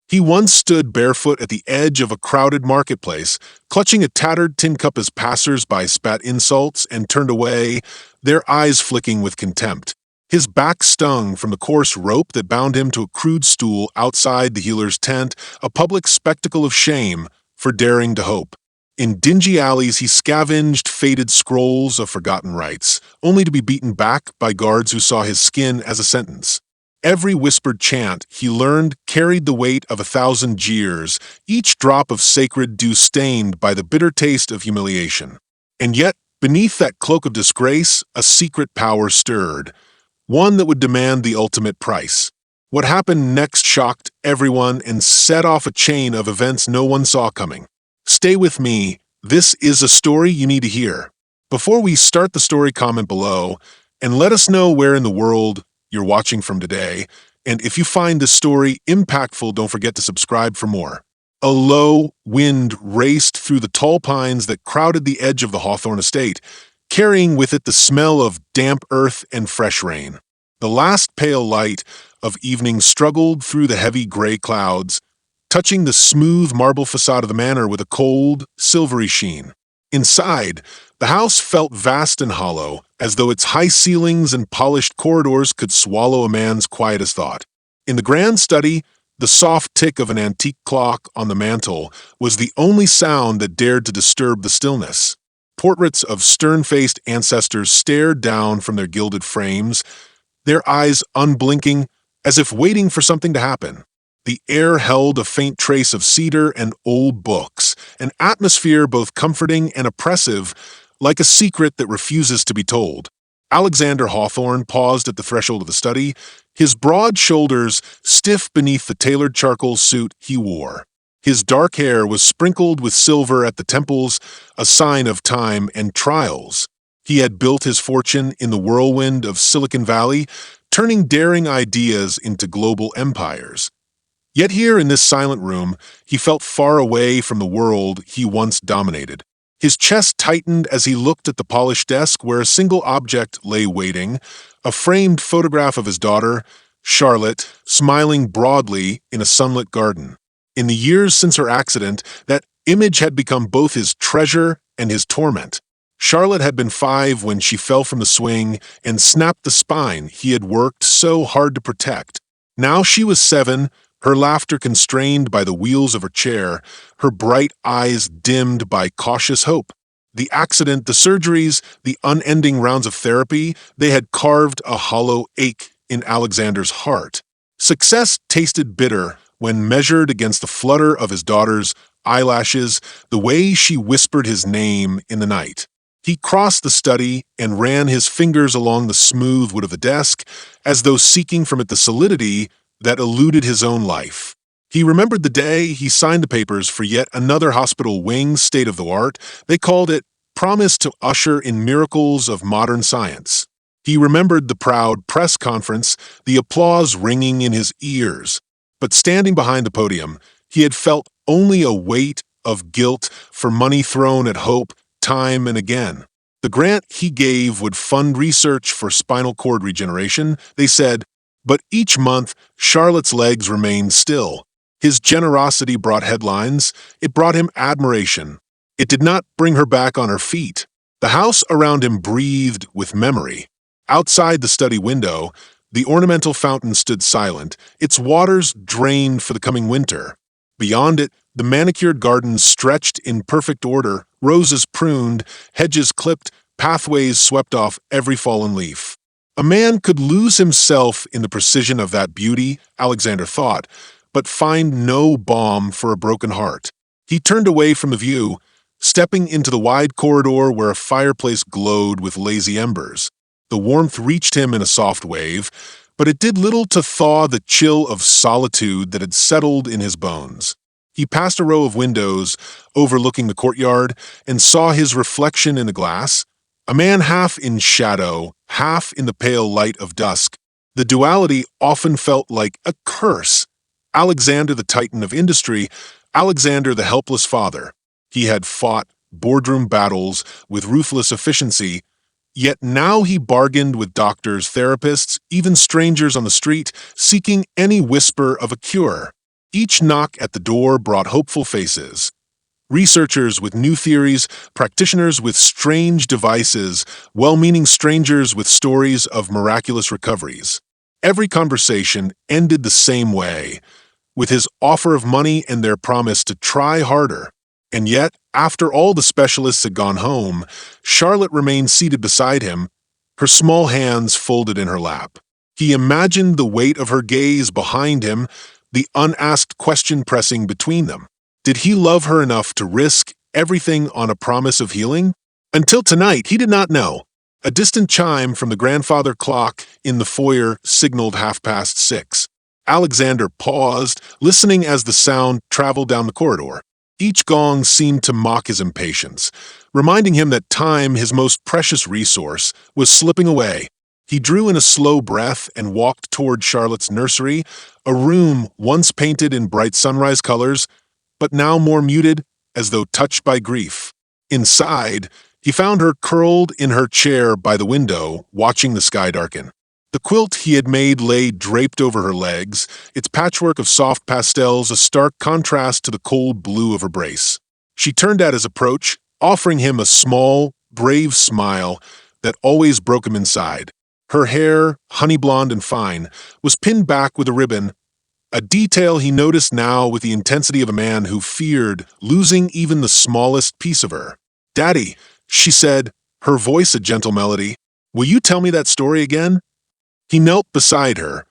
He once stood barefoot at the edge of a crowded marketplace, clutching a tattered tin cup as passers-by spat insults and turned away, their eyes flicking with contempt. His back stung from the coarse rope that bound him to a crude stool outside the healer's tent, a public spectacle of shame for daring to hope. In dingy alleys, he scavenged faded scrolls of forgotten rites, only to be beaten back by guards who saw his skin as a sentence. Every whispered chant, he learned, carried the weight of 1,000 jeers, each drop of sacred dew stained by the bitter taste of humiliation. And yet, beneath that cloak of disgrace, a secret power stirred, one that would demand the ultimate price. What happened next shocked everyone and set off a chain of events no one saw coming. Stay with me. This is a story you need to hear. Before we start the story, comment below and let us know where in the world you're watching from today. And if you find this story impactful, don't forget to subscribe for more. A low wind raced through the tall pines that crowded the edge of the Hawthorne estate, carrying with it the smell of damp earth and fresh rain. The last pale light of evening struggled through the heavy gray clouds, touching the smooth marble facade of the manor with a cold, silvery sheen. Inside, the house felt vast and hollow, as though its high ceilings and polished corridors could swallow a man's quietest thought. In the grand study, the soft tick of an antique clock on the mantel was the only sound that dared to disturb the stillness. Portraits of stern-faced ancestors stared down from their gilded frames, their eyes unblinking, as if waiting for something to happen. The air held a faint trace of cedar and old books, an atmosphere both comforting and oppressive, like a secret that refuses to be told. Alexander Hawthorne paused at the threshold of the study, his broad shoulders stiff beneath the tailored charcoal suit he wore. His dark hair was sprinkled with silver at the temples, a sign of time and trials. He had built his fortune in the whirlwind of Silicon Valley, turning daring ideas into global empires. Yet here in this silent room, he felt far away from the world he once dominated. His chest tightened as he looked at the polished desk where a single object lay waiting, a framed photograph of his daughter, Charlotte, smiling broadly in a sunlit garden. In the years since her accident, that image had become both his treasure and his torment. Charlotte had been 5 when she fell from the swing and snapped the spine he had worked so hard to protect. Now she was 7, her laughter constrained by the wheels of her chair, her bright eyes dimmed by cautious hope. The accident, the surgeries, the unending rounds of therapy, they had carved a hollow ache in Alexander's heart. Success tasted bitter when measured against the flutter of his daughter's eyelashes, the way she whispered his name in the night. He crossed the study and ran his fingers along the smooth wood of the desk, as though seeking from it the solidity that eluded his own life. He remembered the day he signed the papers for yet another hospital wing state-of-the-art. They called it Promise to Usher in Miracles of Modern Science. He remembered the proud press conference, the applause ringing in his ears. But standing behind the podium, he had felt only a weight of guilt for money thrown at hope time and again. The grant he gave would fund research for spinal cord regeneration, they said, but each month, Charlotte's legs remained still. His generosity brought headlines. It brought him admiration. It did not bring her back on her feet. The house around him breathed with memory. Outside the study window, the ornamental fountain stood silent, its waters drained for the coming winter. Beyond it, the manicured garden stretched in perfect order, roses pruned, hedges clipped, pathways swept off every fallen leaf. A man could lose himself in the precision of that beauty, Alexander thought, but find no balm for a broken heart. He turned away from the view, stepping into the wide corridor where a fireplace glowed with lazy embers. The warmth reached him in a soft wave, but it did little to thaw the chill of solitude that had settled in his bones. He passed a row of windows overlooking the courtyard and saw his reflection in the glass, a man half in shadow, half in the pale light of dusk. The duality often felt like a curse. Alexander the titan of industry, Alexander the helpless father. He had fought boardroom battles with ruthless efficiency, yet now he bargained with doctors, therapists, even strangers on the street, seeking any whisper of a cure. Each knock at the door brought hopeful faces. Researchers with new theories, practitioners with strange devices, well-meaning strangers with stories of miraculous recoveries. Every conversation ended the same way, with his offer of money and their promise to try harder. And yet, after all the specialists had gone home, Charlotte remained seated beside him, her small hands folded in her lap. He imagined the weight of her gaze behind him, the unasked question pressing between them. Did he love her enough to risk everything on a promise of healing? Until tonight, he did not know. A distant chime from the grandfather clock in the foyer signaled 6:30. Alexander paused, listening as the sound traveled down the corridor. Each gong seemed to mock his impatience, reminding him that time, his most precious resource, was slipping away. He drew in a slow breath and walked toward Charlotte's nursery, a room once painted in bright sunrise colors, but now more muted, as though touched by grief. Inside, he found her curled in her chair by the window, watching the sky darken. The quilt he had made lay draped over her legs, its patchwork of soft pastels a stark contrast to the cold blue of her brace. She turned at his approach, offering him a small, brave smile that always broke him inside. Her hair, honey blonde and fine, was pinned back with a ribbon, a detail he noticed now with the intensity of a man who feared losing even the smallest piece of her. "Daddy," she said, her voice a gentle melody, "will you tell me that story again?" He knelt beside her,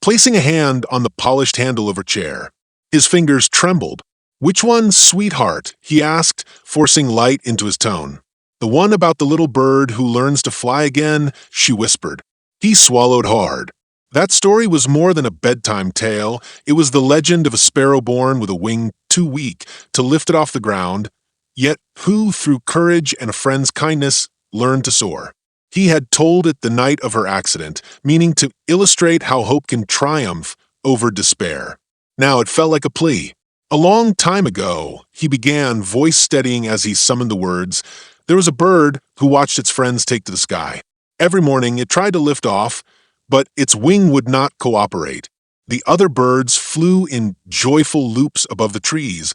placing a hand on the polished handle of her chair. His fingers trembled. "Which one, sweetheart?" he asked, forcing light into his tone. "The one about the little bird who learns to fly again," she whispered. He swallowed hard. That story was more than a bedtime tale. It was the legend of a sparrow born with a wing too weak to lift it off the ground, yet who, through courage and a friend's kindness, learned to soar. He had told it the night of her accident, meaning to illustrate how hope can triumph over despair. Now it felt like a plea. A long time ago, he began, voice steadying as he summoned the words, there was a bird who watched its friends take to the sky. Every morning it tried to lift off, but its wing would not cooperate. The other birds flew in joyful loops above the trees,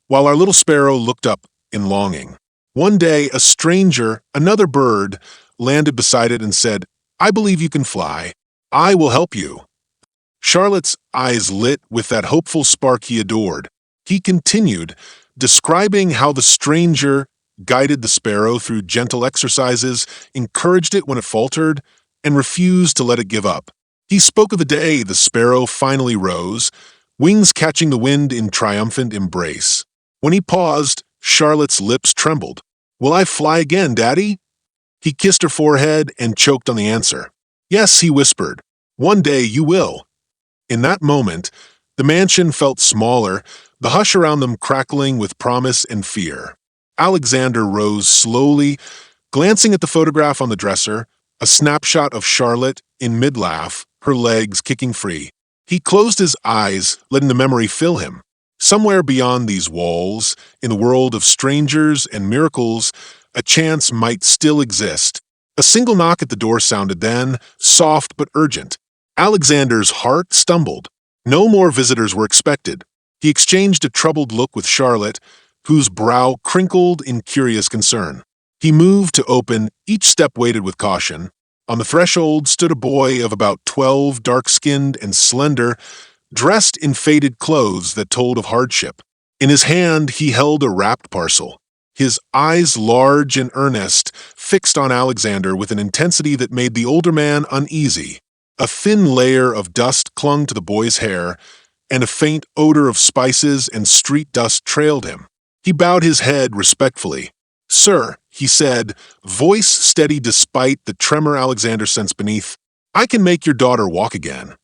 while our little sparrow looked up in longing. One day, a stranger, another bird, landed beside it and said, "I believe you can fly. I will help you." Charlotte's eyes lit with that hopeful spark he adored. He continued, describing how the stranger guided the sparrow through gentle exercises, encouraged it when it faltered, and refused to let it give up. He spoke of the day the sparrow finally rose, wings catching the wind in triumphant embrace. When he paused, Charlotte's lips trembled. "Will I fly again, Daddy?" He kissed her forehead and choked on the answer. "Yes," he whispered. "One day you will." In that moment, the mansion felt smaller, the hush around them crackling with promise and fear. Alexander rose slowly, glancing at the photograph on the dresser, a snapshot of Charlotte in mid-laugh, her legs kicking free. He closed his eyes, letting the memory fill him. Somewhere beyond these walls, in the world of strangers and miracles, a chance might still exist. A single knock at the door sounded then, soft but urgent. Alexander's heart stumbled. No more visitors were expected. He exchanged a troubled look with Charlotte, whose brow crinkled in curious concern. He moved to open, each step weighted with caution. On the threshold stood a boy of about 12, dark-skinned and slender, dressed in faded clothes that told of hardship. In his hand he held a wrapped parcel, his eyes large and earnest, fixed on Alexander with an intensity that made the older man uneasy. A thin layer of dust clung to the boy's hair, and a faint odor of spices and street dust trailed him. He bowed his head respectfully. "Sir," he said, voice steady despite the tremor Alexander sensed beneath, "I can make your daughter walk again."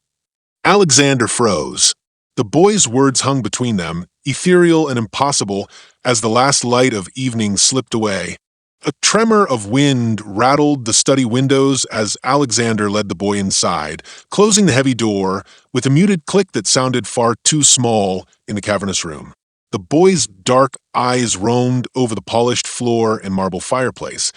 Alexander froze. The boy's words hung between them, ethereal and impossible, as the last light of evening slipped away. A tremor of wind rattled the study windows as Alexander led the boy inside, closing the heavy door with a muted click that sounded far too small in the cavernous room. The boy's dark eyes roamed over the polished floor and marble fireplace,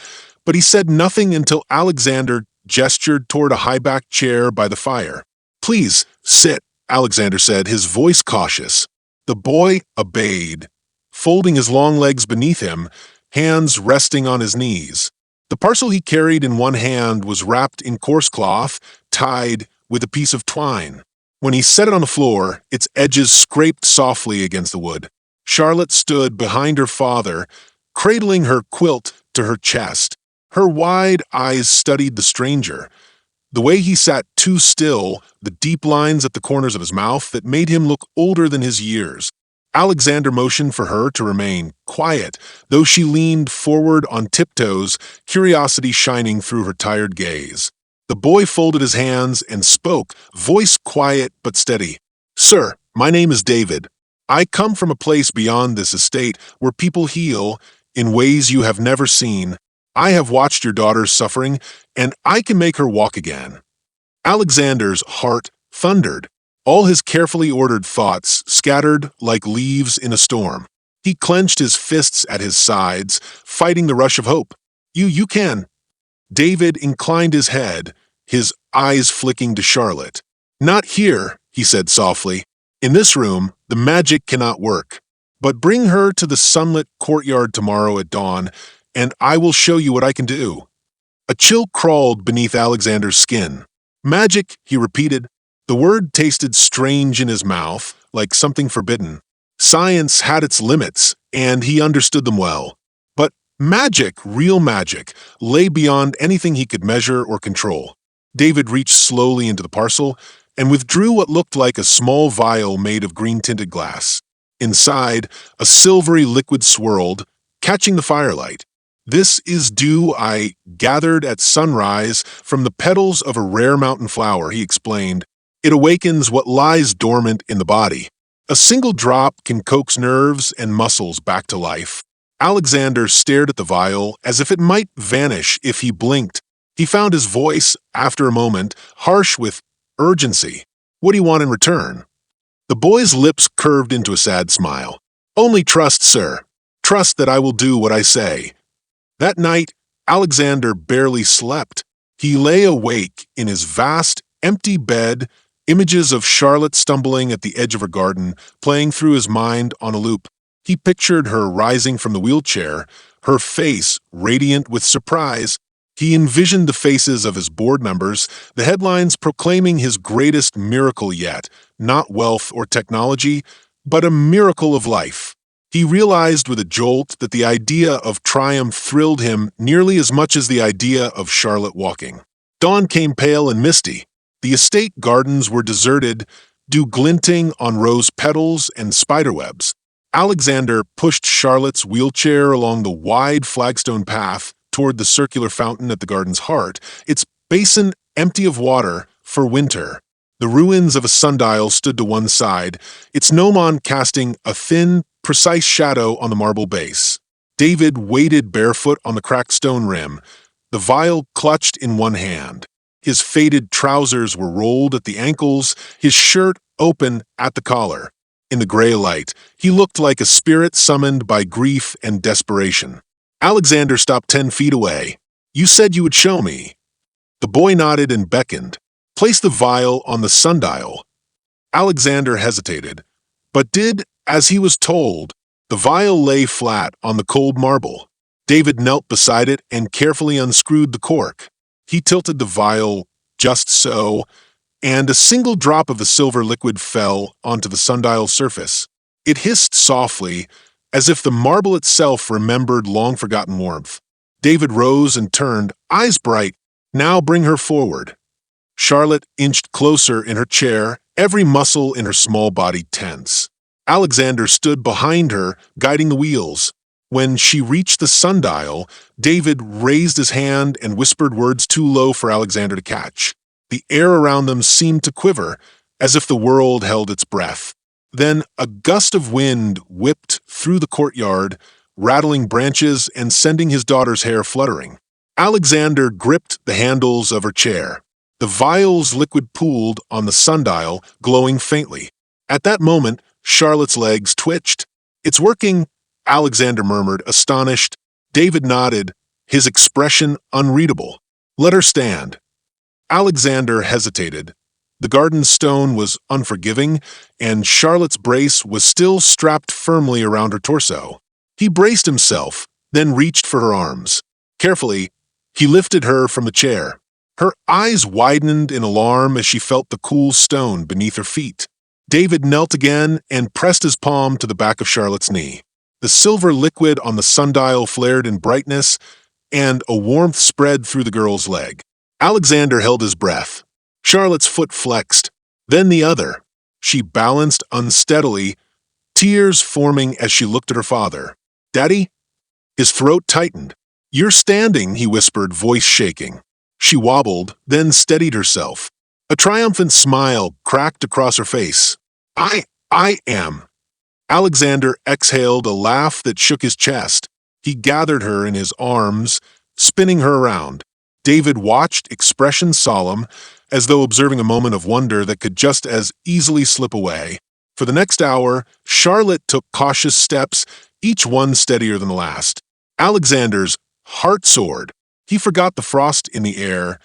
but he said nothing until Alexander gestured toward a high-backed chair by the fire. "Please, sit," Alexander said, his voice cautious. The boy obeyed, folding his long legs beneath him, hands resting on his knees. The parcel he carried in one hand was wrapped in coarse cloth, tied with a piece of twine. When he set it on the floor, its edges scraped softly against the wood. Charlotte stood behind her father, cradling her quilt to her chest. Her wide eyes studied the stranger. The way he sat too still, the deep lines at the corners of his mouth that made him look older than his years. Alexander motioned for her to remain quiet, though she leaned forward on tiptoes, curiosity shining through her tired gaze. The boy folded his hands and spoke, voice quiet but steady. "Sir, my name is David. I come from a place beyond this estate where people heal in ways you have never seen. I have watched your daughter's suffering, and I can make her walk again." Alexander's heart thundered. All his carefully ordered thoughts scattered like leaves in a storm. He clenched his fists at his sides, fighting the rush of hope. You can." David inclined his head, his eyes flicking to Charlotte. "Not here," he said softly. "In this room, the magic cannot work. But bring her to the sunlit courtyard tomorrow at dawn, and I will show you what I can do." A chill crawled beneath Alexander's skin. "Magic," he repeated. The word tasted strange in his mouth, like something forbidden. Science had its limits, and he understood them well. But magic, real magic, lay beyond anything he could measure or control. David reached slowly into the parcel and withdrew what looked like a small vial made of green-tinted glass. Inside, a silvery liquid swirled, catching the firelight. "This is dew I gathered at sunrise from the petals of a rare mountain flower," he explained. "It awakens what lies dormant in the body. A single drop can coax nerves and muscles back to life." Alexander stared at the vial as if it might vanish if he blinked. He found his voice, after a moment, harsh with urgency. "What do you want in return?" The boy's lips curved into a sad smile. "Only trust, sir. Trust that I will do what I say." That night, Alexander barely slept. He lay awake in his vast, empty bed, images of Charlotte stumbling at the edge of her garden, playing through his mind on a loop. He pictured her rising from the wheelchair, her face radiant with surprise. He envisioned the faces of his board members, the headlines proclaiming his greatest miracle yet, not wealth or technology, but a miracle of life. He realized with a jolt that the idea of triumph thrilled him nearly as much as the idea of Charlotte walking. Dawn came pale and misty. The estate gardens were deserted, dew glinting on rose petals and spiderwebs. Alexander pushed Charlotte's wheelchair along the wide flagstone path toward the circular fountain at the garden's heart, its basin empty of water for winter. The ruins of a sundial stood to one side, its gnomon casting a thin, precise shadow on the marble base. David waded barefoot on the cracked stone rim, the vial clutched in one hand. His faded trousers were rolled at the ankles, his shirt open at the collar. In the gray light, he looked like a spirit summoned by grief and desperation. Alexander stopped 10 feet away. "You said you would show me." The boy nodded and beckoned. "Place the vial on the sundial." Alexander hesitated, but did as he was told. The vial lay flat on the cold marble. David knelt beside it and carefully unscrewed the cork. He tilted the vial just so, and a single drop of the silver liquid fell onto the sundial's surface. It hissed softly, as if the marble itself remembered long-forgotten warmth. David rose and turned, eyes bright. "Now bring her forward." Charlotte inched closer in her chair, every muscle in her small body tense. Alexander stood behind her, guiding the wheels. When she reached the sundial, David raised his hand and whispered words too low for Alexander to catch. The air around them seemed to quiver, as if the world held its breath. Then a gust of wind whipped through the courtyard, rattling branches and sending his daughter's hair fluttering. Alexander gripped the handles of her chair. The vial's liquid pooled on the sundial, glowing faintly. At that moment, Charlotte's legs twitched. "It's working," Alexander murmured, astonished. David nodded, his expression unreadable. "Let her stand." Alexander hesitated. The garden stone was unforgiving, and Charlotte's brace was still strapped firmly around her torso. He braced himself, then reached for her arms. Carefully, he lifted her from the chair. Her eyes widened in alarm as she felt the cool stone beneath her feet. David knelt again and pressed his palm to the back of Charlotte's knee. The silver liquid on the sundial flared in brightness, and a warmth spread through the girl's leg. Alexander held his breath. Charlotte's foot flexed, then the other. She balanced unsteadily, tears forming as she looked at her father. "Daddy?" His throat tightened. "You're standing," he whispered, voice shaking. She wobbled, then steadied herself. A triumphant smile cracked across her face. I am." Alexander exhaled a laugh that shook his chest. He gathered her in his arms, spinning her around. David watched, expression solemn, as though observing a moment of wonder that could just as easily slip away. For the next hour, Charlotte took cautious steps, each one steadier than the last. Alexander's heart soared. He forgot the frost in the air,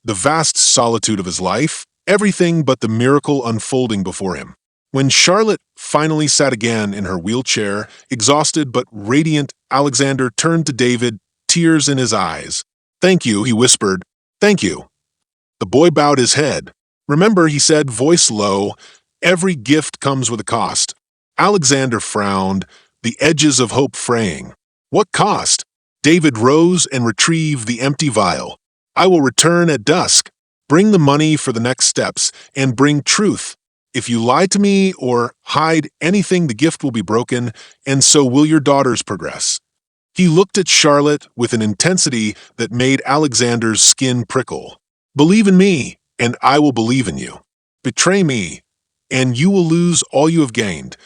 the vast solitude of his life, everything but the miracle unfolding before him. When Charlotte finally sat again in her wheelchair, exhausted but radiant, Alexander turned to David, tears in his eyes. "Thank you," he whispered. "Thank you." The boy bowed his head. "Remember," he said, voice low, "every gift comes with a cost." Alexander frowned, the edges of hope fraying. "What cost?" David rose and retrieved the empty vial. "I will return at dusk. Bring the money for the next steps, and bring truth. If you lie to me or hide anything, the gift will be broken, and so will your daughter's progress." He looked at Charlotte with an intensity that made Alexander's skin prickle. "Believe in me, and I will believe in you. Betray me, and you will lose all you have gained."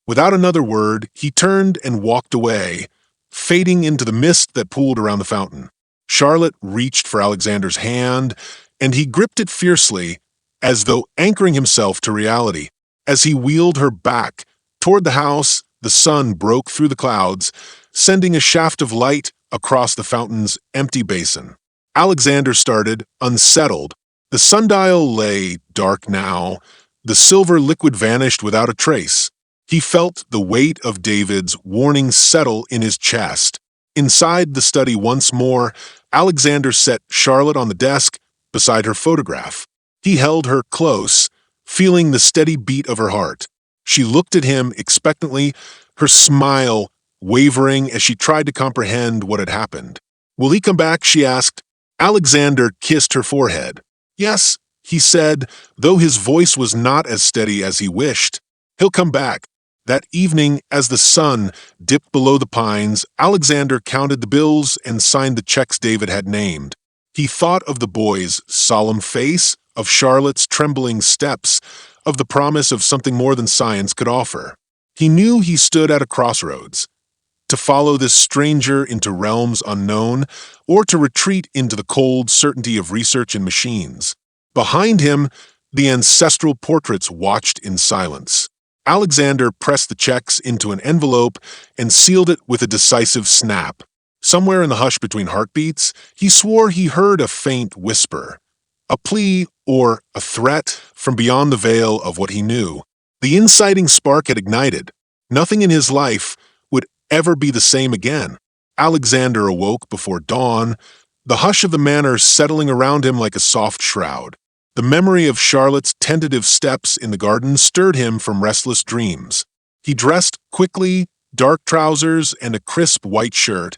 Without another word, he turned and walked away, fading into the mist that pooled around the fountain. Charlotte reached for Alexander's hand, and he gripped it fiercely, as though anchoring himself to reality. As he wheeled her back toward the house, the sun broke through the clouds, sending a shaft of light across the fountain's empty basin. Alexander started, unsettled. The sundial lay dark now. The silver liquid vanished without a trace. He felt the weight of David's warning settle in his chest. Inside the study once more, Alexander set Charlotte on the desk beside her photograph. He held her close, feeling the steady beat of her heart. She looked at him expectantly, her smile wavering as she tried to comprehend what had happened. "Will he come back?" she asked. Alexander kissed her forehead. "Yes," he said, though his voice was not as steady as he wished. "He'll come back." That evening, as the sun dipped below the pines, Alexander counted the bills and signed the checks David had named. He thought of the boy's solemn face, of Charlotte's trembling steps, of the promise of something more than science could offer. He knew he stood at a crossroads. To follow this stranger into realms unknown, or to retreat into the cold certainty of research and machines. Behind him, the ancestral portraits watched in silence. Alexander pressed the checks into an envelope and sealed it with a decisive snap. Somewhere in the hush between heartbeats, he swore he heard a faint whisper, a plea or a threat from beyond the veil of what he knew. The inciting spark had ignited. Nothing in his life would ever be the same again. Alexander awoke before dawn, the hush of the manor settling around him like a soft shroud. The memory of Charlotte's tentative steps in the garden stirred him from restless dreams. He dressed quickly, dark trousers and a crisp white shirt,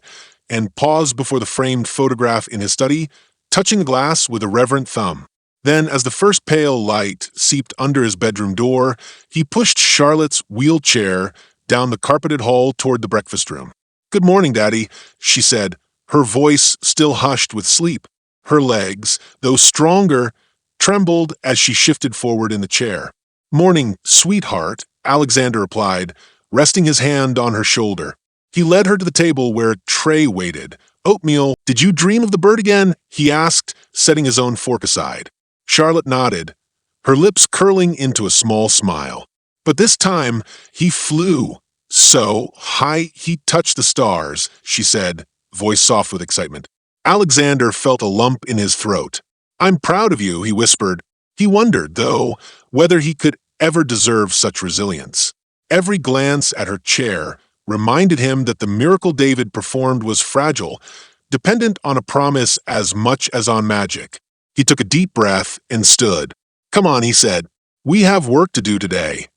and paused before the framed photograph in his study, touching the glass with a reverent thumb. Then, as the first pale light seeped under his bedroom door, he pushed Charlotte's wheelchair down the carpeted hall toward the breakfast room. "Good morning, Daddy," she said, her voice still hushed with sleep. Her legs, though stronger, trembled as she shifted forward in the chair. "Morning, sweetheart," Alexander replied, resting his hand on her shoulder. He led her to the table where a tray waited. "Oatmeal. Did you dream of the bird again?" he asked, setting his own fork aside. Charlotte nodded, her lips curling into a small smile. But this time, he flew. So high he touched the stars, she said, voice soft with excitement. Alexander felt a lump in his throat. "I'm proud of you," he whispered. He wondered, though, whether he could ever deserve such resilience. Every glance at her chair reminded him that the miracle David performed was fragile, dependent on a promise as much as on magic. He took a deep breath and stood. "Come on," he said. "We have work to do today."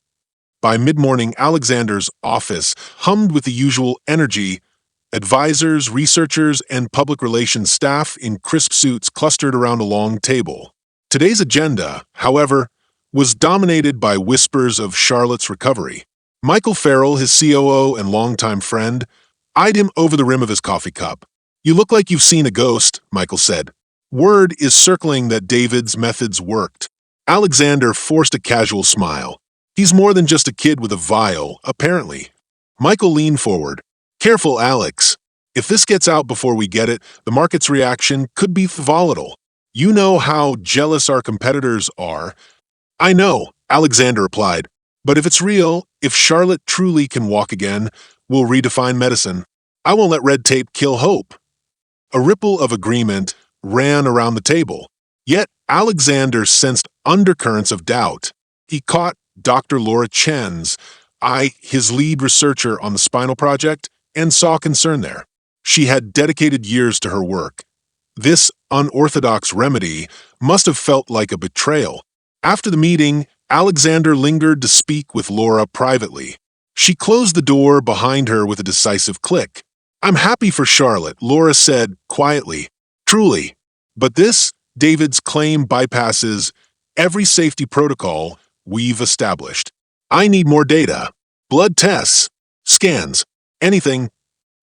By mid-morning, Alexander's office hummed with the usual energy. Advisors, researchers, and public relations staff in crisp suits clustered around a long table. Today's agenda, however, was dominated by whispers of Charlotte's recovery. Michael Farrell, his COO and longtime friend, eyed him over the rim of his coffee cup. "You look like you've seen a ghost," Michael said. Word is circling that David's methods worked. Alexander forced a casual smile. "He's more than just a kid with a vial, apparently." Michael leaned forward. "Careful, Alex. If this gets out before we get it, the market's reaction could be volatile. You know how jealous our competitors are." "I know," Alexander replied. "But if it's real, if Charlotte truly can walk again, we'll redefine medicine. I won't let red tape kill hope." A ripple of agreement ran around the table. Yet Alexander sensed undercurrents of doubt. He caught Dr. Laura Chen's eye, his lead researcher on the spinal project, and saw concern there. She had dedicated years to her work. This unorthodox remedy must have felt like a betrayal. After the meeting, Alexander lingered to speak with Laura privately. She closed the door behind her with a decisive click. "I'm happy for Charlotte," Laura said quietly. "Truly. But this, David's claim, bypasses every safety protocol we've established. I need more data. Blood tests, scans, anything."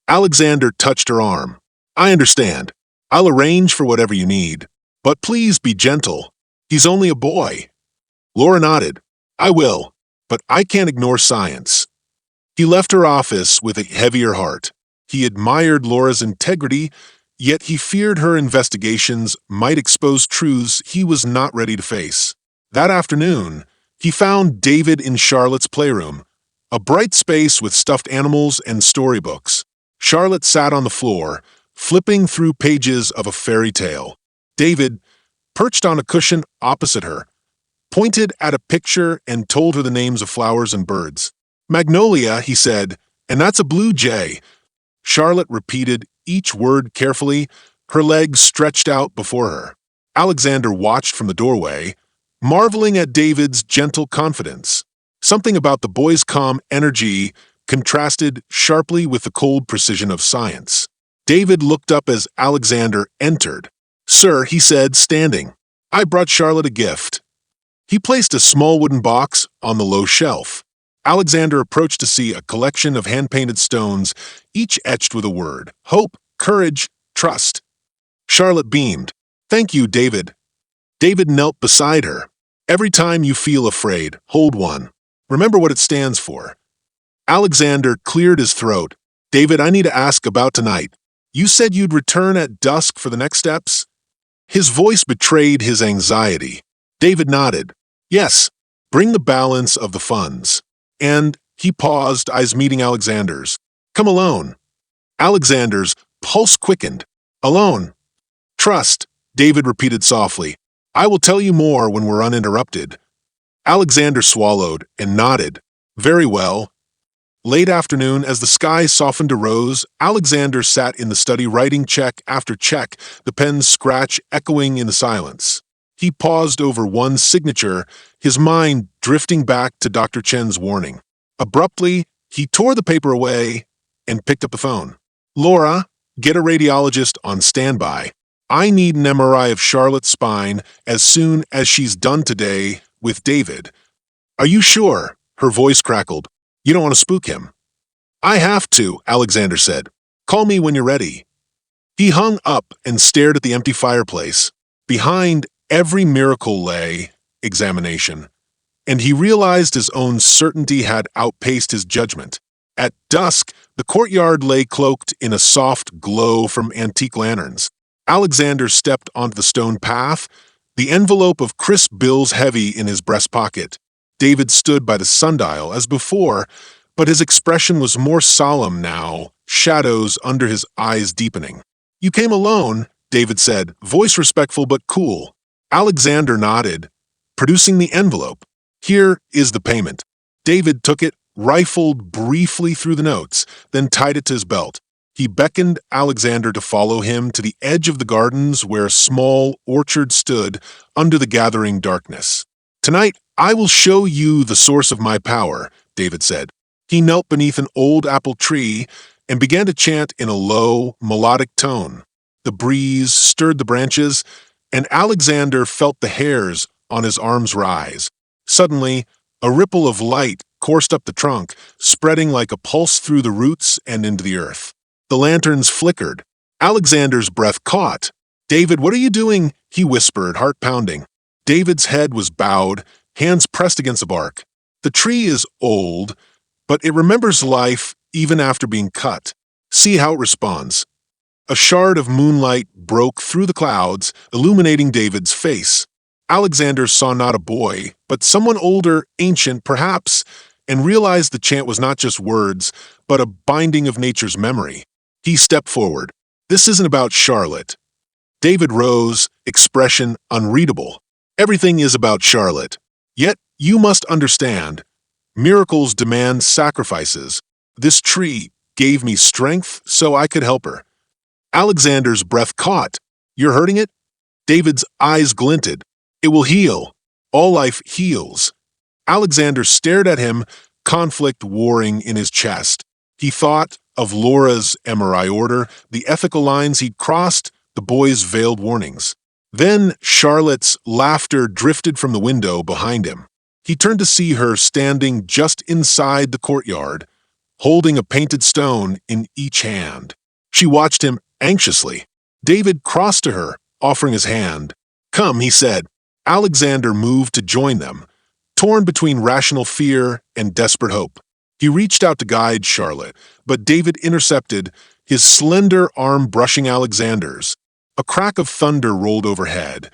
Alexander touched her arm. "I understand. I'll arrange for whatever you need. But please be gentle. He's only a boy." Laura nodded. "I will, but I can't ignore science." He left her office with a heavier heart. He admired Laura's integrity, yet he feared her investigations might expose truths he was not ready to face. That afternoon, he found David in Charlotte's playroom, a bright space with stuffed animals and storybooks. Charlotte sat on the floor, flipping through pages of a fairy tale. David, perched on a cushion opposite her, pointed at a picture and told her the names of flowers and birds. "Magnolia," he said, "and that's a blue jay." Charlotte repeated each word carefully, her legs stretched out before her. Alexander watched from the doorway, marveling at David's gentle confidence. Something about the boy's calm energy contrasted sharply with the cold precision of science. David looked up as Alexander entered. "Sir," he said, standing, "I brought Charlotte a gift." He placed a small wooden box on the low shelf. Alexander approached to see a collection of hand-painted stones, each etched with a word: hope, courage, trust. Charlotte beamed. "Thank you, David." David knelt beside her. "Every time you feel afraid, hold one. Remember what it stands for." Alexander cleared his throat. "David, I need to ask about tonight. You said you'd return at dusk for the next steps?" His voice betrayed his anxiety. David nodded. "Yes, bring the balance of the funds." And he paused, eyes meeting Alexander's. "Come alone." Alexander's pulse quickened. "Alone." "Trust," David repeated softly. "I will tell you more when we're uninterrupted." Alexander swallowed and nodded. "Very well." Late afternoon, as the sky softened to rose, Alexander sat in the study writing check after check, the pen's scratch echoing in the silence. He paused over one signature, his mind drifting back to Dr. Chen's warning. Abruptly, he tore the paper away and picked up the phone. "Laura, get a radiologist on standby. I need an MRI of Charlotte's spine as soon as she's done today with David." "Are you sure?" Her voice crackled. "You don't want to spook him." "I have to," Alexander said. "Call me when you're ready." He hung up and stared at the empty fireplace. Behind every miracle lay examination, and he realized his own certainty had outpaced his judgment. At dusk, the courtyard lay cloaked in a soft glow from antique lanterns. Alexander stepped onto the stone path, the envelope of crisp bills heavy in his breast pocket. David stood by the sundial as before, but his expression was more solemn now, shadows under his eyes deepening. "You came alone," David said, voice respectful but cool. Alexander nodded. producing the envelope. "Here is the payment." David took it, rifled briefly through the notes, then tied it to his belt. He beckoned Alexander to follow him to the edge of the gardens where a small orchard stood under the gathering darkness. "Tonight, I will show you the source of my power," David said. He knelt beneath an old apple tree and began to chant in a low, melodic tone. The breeze stirred the branches, and Alexander felt the hairs on his arms rise. Suddenly, a ripple of light coursed up the trunk, spreading like a pulse through the roots and into the earth. The lanterns flickered. Alexander's breath caught. "David, what are you doing?" he whispered, heart pounding. David's head was bowed, hands pressed against the bark. "The tree is old, but it remembers life even after being cut. See how it responds." A shard of moonlight broke through the clouds, illuminating David's face. Alexander saw not a boy, but someone older, ancient perhaps, and realized the chant was not just words, but a binding of nature's memory. He stepped forward. "This isn't about Charlotte." David rose, expression unreadable. "Everything is about Charlotte. Yet you must understand, miracles demand sacrifices. This tree gave me strength so I could help her." Alexander's breath caught. "You're hurting it?" David's eyes glinted. "It will heal. All life heals." Alexander stared at him, conflict warring in his chest. He thought of Laura's MRI order, the ethical lines he'd crossed, the boy's veiled warnings. Then Charlotte's laughter drifted from the window behind him. He turned to see her standing just inside the courtyard, holding a painted stone in each hand. She watched him anxiously. David crossed to her, offering his hand. "Come," he said. Alexander moved to join them, torn between rational fear and desperate hope. He reached out to guide Charlotte, but David intercepted, his slender arm brushing Alexander's. A crack of thunder rolled overhead,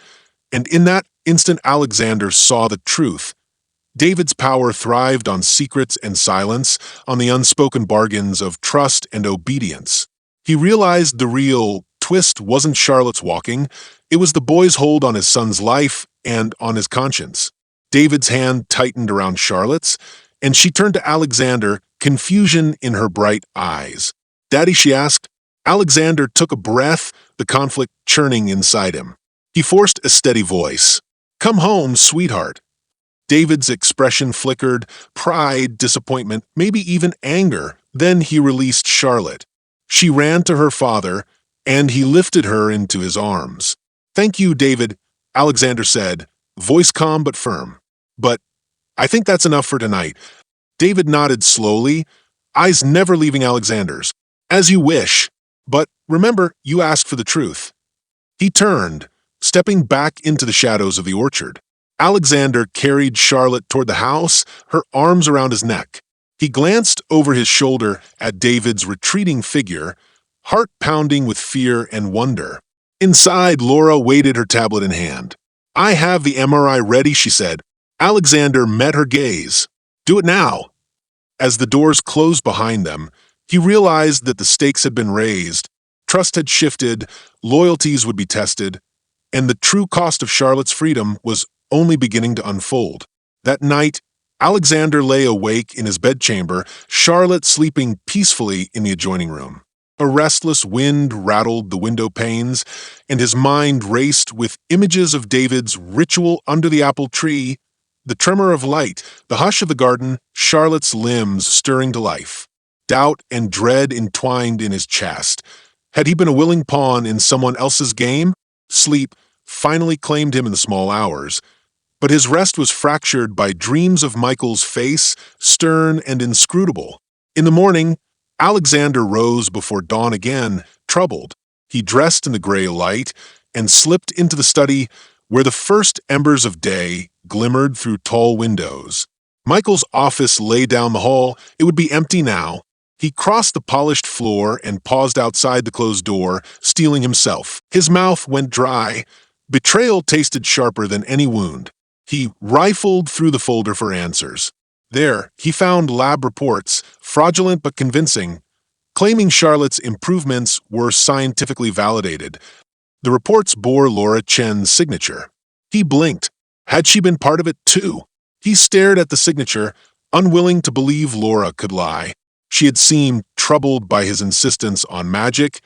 and in that instant Alexander saw the truth. David's power thrived on secrets and silence, on the unspoken bargains of trust and obedience. He realized the real twist wasn't Charlotte's walking, it was the boy's hold on his son's life and on his conscience. David's hand tightened around Charlotte's, and she turned to Alexander, confusion in her bright eyes. "Daddy," she asked. Alexander took a breath, the conflict churning inside him. He forced a steady voice. "Come home, sweetheart." David's expression flickered, pride, disappointment, maybe even anger. Then he released Charlotte. She ran to her father, and he lifted her into his arms. "Thank you, David," Alexander said, voice calm but firm. "But I think that's enough for tonight." David nodded slowly, eyes never leaving Alexander's. "As you wish. But remember, you asked for the truth." He turned, stepping back into the shadows of the orchard. Alexander carried Charlotte toward the house, her arms around his neck. He glanced over his shoulder at David's retreating figure, heart pounding with fear and wonder. Inside, Laura waited, her tablet in hand. "I have the MRI ready," she said. Alexander met her gaze. "Do it now." As the doors closed behind them, he realized that the stakes had been raised, trust had shifted, loyalties would be tested, and the true cost of Charlotte's freedom was only beginning to unfold. That night, Alexander lay awake in his bedchamber, Charlotte sleeping peacefully in the adjoining room. A restless wind rattled the window panes, and his mind raced with images of David's ritual under the apple tree, the tremor of light, the hush of the garden, Charlotte's limbs stirring to life. Doubt and dread entwined in his chest. Had he been a willing pawn in someone else's game? Sleep finally claimed him in the small hours. But his rest was fractured by dreams of Michael's face, stern and inscrutable. In the morning, Alexander rose before dawn again, troubled. He dressed in the gray light and slipped into the study where the first embers of day glimmered through tall windows. Michael's office lay down the hall. It would be empty now. He crossed the polished floor and paused outside the closed door, steeling himself. His mouth went dry. Betrayal tasted sharper than any wound. He rifled through the folder for answers. There, he found lab reports, fraudulent but convincing, claiming Charlotte's improvements were scientifically validated. The reports bore Laura Chen's signature. He blinked. Had she been part of it too? He stared at the signature, unwilling to believe Laura could lie. She had seemed troubled by his insistence on magic,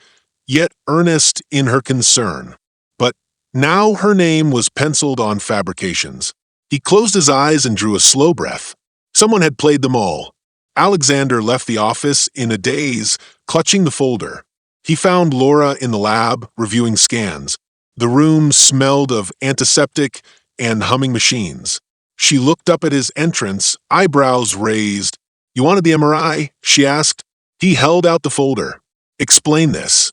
yet earnest in her concern. But now her name was penciled on fabrications. He closed his eyes and drew a slow breath. Someone had played them all. Alexander left the office in a daze, clutching the folder. He found Laura in the lab, reviewing scans. The room smelled of antiseptic and humming machines. She looked up at his entrance, eyebrows raised. "You wanted the MRI?" she asked. He held out the folder. "Explain this."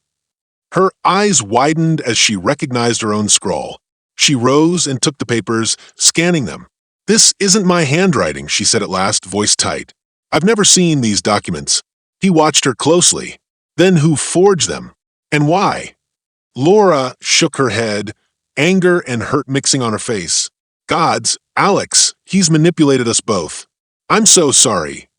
Her eyes widened as she recognized her own scrawl. She rose and took the papers, scanning them. "This isn't my handwriting," she said at last, voice tight. "I've never seen these documents." He watched her closely. "Then who forged them? And why?" Laura shook her head, anger and hurt mixing on her face. "Gods, Alex, he's manipulated us both. I'm so sorry."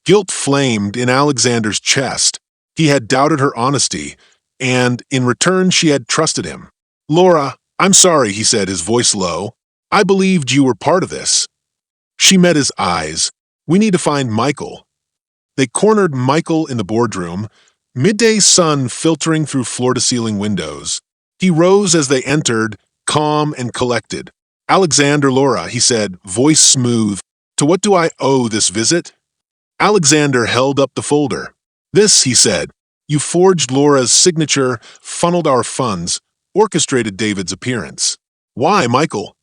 Guilt flamed in Alexander's chest. He had doubted her honesty, and in return she had trusted him. "Laura, I'm sorry," he said, his voice low. "I believed you were part of this." She met his eyes. "We need to find Michael." They cornered Michael in the boardroom, midday sun filtering through floor-to-ceiling windows. He rose as they entered, calm and collected. "Alexander, Laura," he said, voice smooth. "To what do I owe this visit?" Alexander held up the folder. "This," he said. "You forged Laura's signature, funneled our funds, orchestrated David's appearance." "Why, Michael?"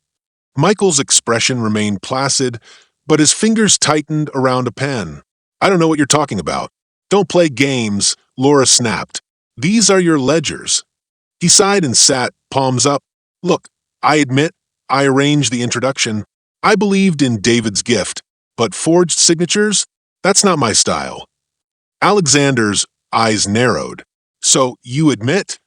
Michael's expression remained placid, but his fingers tightened around a pen. "I don't know what you're talking about." "Don't play games," Laura snapped. "These are your ledgers." He sighed and sat, palms up. "Look, I admit, I arranged the introduction. I believed in David's gift, but forged signatures? That's not my style." Alexander's eyes narrowed. "So you admit?"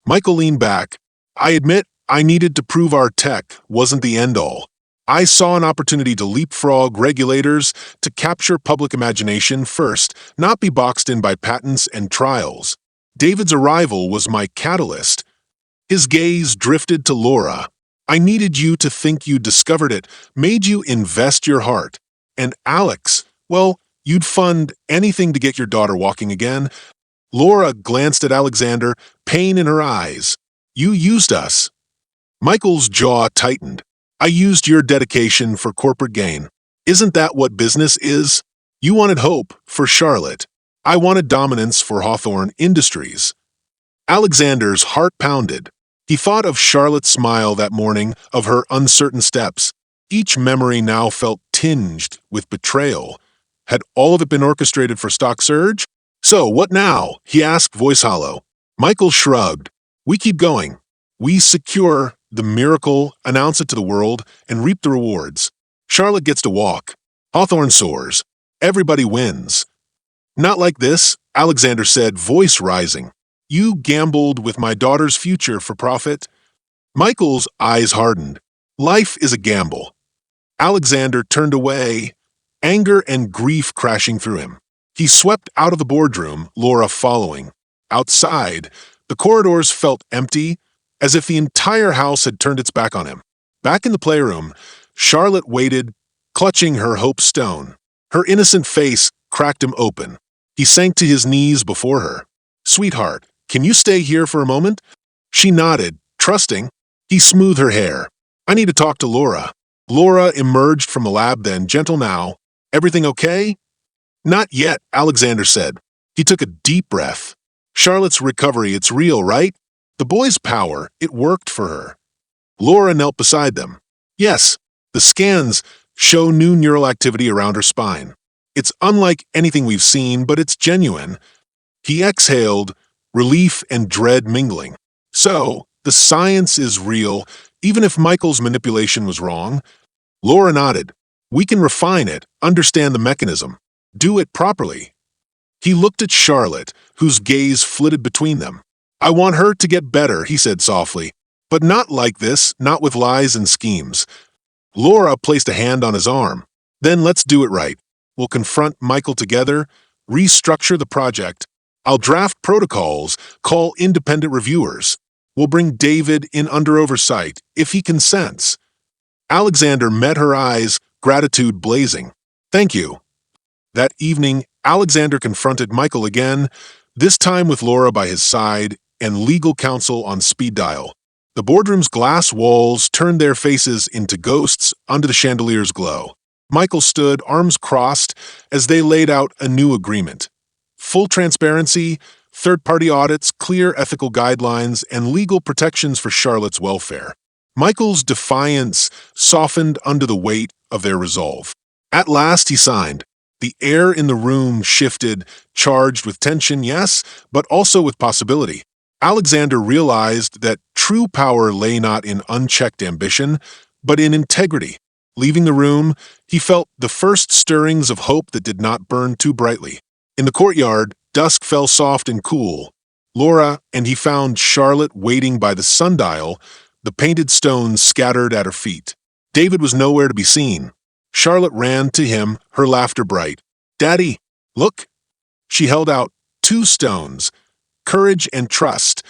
Michael leaned back. "I admit I needed to prove our tech wasn't the end-all. I saw an opportunity to leapfrog regulators, to capture public imagination first, not be boxed in by patents and trials. David's arrival was my catalyst." His gaze drifted to Laura. "I needed you to think you discovered it, made you invest your heart. And Alex, well, you'd fund anything to get your daughter walking again." Laura glanced at Alexander, pain in her eyes. "You used us." Michael's jaw tightened. "I used your dedication for corporate gain. Isn't that what business is? You wanted hope for Charlotte. I wanted dominance for Hawthorne Industries." Alexander's heart pounded. He thought of Charlotte's smile that morning, of her uncertain steps. Each memory now felt tinged with betrayal. Had all of it been orchestrated for stock surge? "So, what now?" he asked, voice hollow. Michael shrugged. "We keep going. We secure the miracle, announce it to the world, and reap the rewards. Charlotte gets to walk. Hawthorne soars. Everybody wins." "Not like this," Alexander said, voice rising. "You gambled with my daughter's future for profit." Michael's eyes hardened. "Life is a gamble." Alexander turned away, anger and grief crashing through him. He swept out of the boardroom, Laura following. Outside, the corridors felt empty, as if the entire house had turned its back on him. Back in the playroom, Charlotte waited, clutching her hope stone. Her innocent face cracked him open. He sank to his knees before her. "Sweetheart, can you stay here for a moment?" She nodded, trusting. He smoothed her hair. "I need to talk to Laura." Laura emerged from the lab then, gentle now. "Everything okay?" "Not yet," Alexander said. He took a deep breath. "Charlotte's recovery, it's real, right? The boy's power, it worked for her." Laura knelt beside them. "Yes, the scans show new neural activity around her spine. It's unlike anything we've seen, but it's genuine." He exhaled, relief and dread mingling. "So, the science is real, even if Michael's manipulation was wrong." Laura nodded. "We can refine it, understand the mechanism, do it properly." He looked at Charlotte, whose gaze flitted between them. "I want her to get better," he said softly, "but not like this, not with lies and schemes." Laura placed a hand on his arm. "Then let's do it right. We'll confront Michael together, restructure the project. I'll draft protocols, call independent reviewers. We'll bring David in under oversight, if he consents." Alexander met her eyes, gratitude blazing. "Thank you." That evening, Alexander confronted Michael again, this time with Laura by his side and legal counsel on speed dial. The boardroom's glass walls turned their faces into ghosts under the chandelier's glow. Michael stood, arms crossed, as they laid out a new agreement. Full transparency, third-party audits, clear ethical guidelines, and legal protections for Charlotte's welfare. Michael's defiance softened under the weight of their resolve. At last he signed. The air in the room shifted, charged with tension, yes, but also with possibility. Alexander realized that true power lay not in unchecked ambition, but in integrity. Leaving the room, he felt the first stirrings of hope that did not burn too brightly. In the courtyard, dusk fell soft and cool. Laura and he found Charlotte waiting by the sundial, the painted stones scattered at her feet. David was nowhere to be seen. Charlotte ran to him, her laughter bright. "Daddy, look!" She held out 2 stones, courage and trust.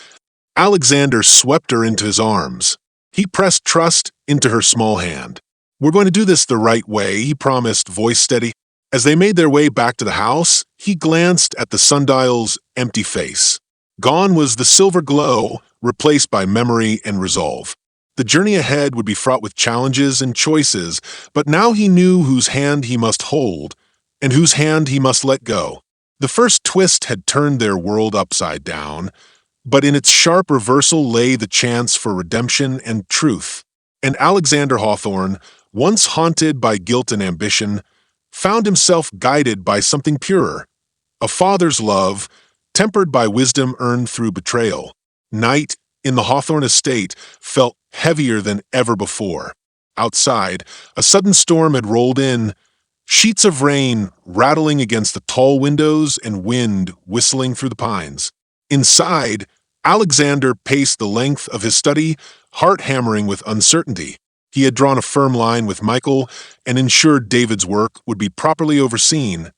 Alexander swept her into his arms. He pressed trust into her small hand. "We're going to do this the right way," he promised, voice steady. As they made their way back to the house, he glanced at the sundial's empty face. Gone was the silver glow, replaced by memory and resolve. The journey ahead would be fraught with challenges and choices, but now he knew whose hand he must hold and whose hand he must let go. The first twist had turned their world upside down, but in its sharp reversal lay the chance for redemption and truth. And Alexander Hawthorne, once haunted by guilt and ambition, found himself guided by something purer, a father's love, tempered by wisdom earned through betrayal. Night in the Hawthorne estate felt heavier than ever before. Outside, a sudden storm had rolled in, sheets of rain rattling against the tall windows and wind whistling through the pines. Inside, Alexander paced the length of his study, heart hammering with uncertainty. He had drawn a firm line with Michael and ensured David's work would be properly overseen.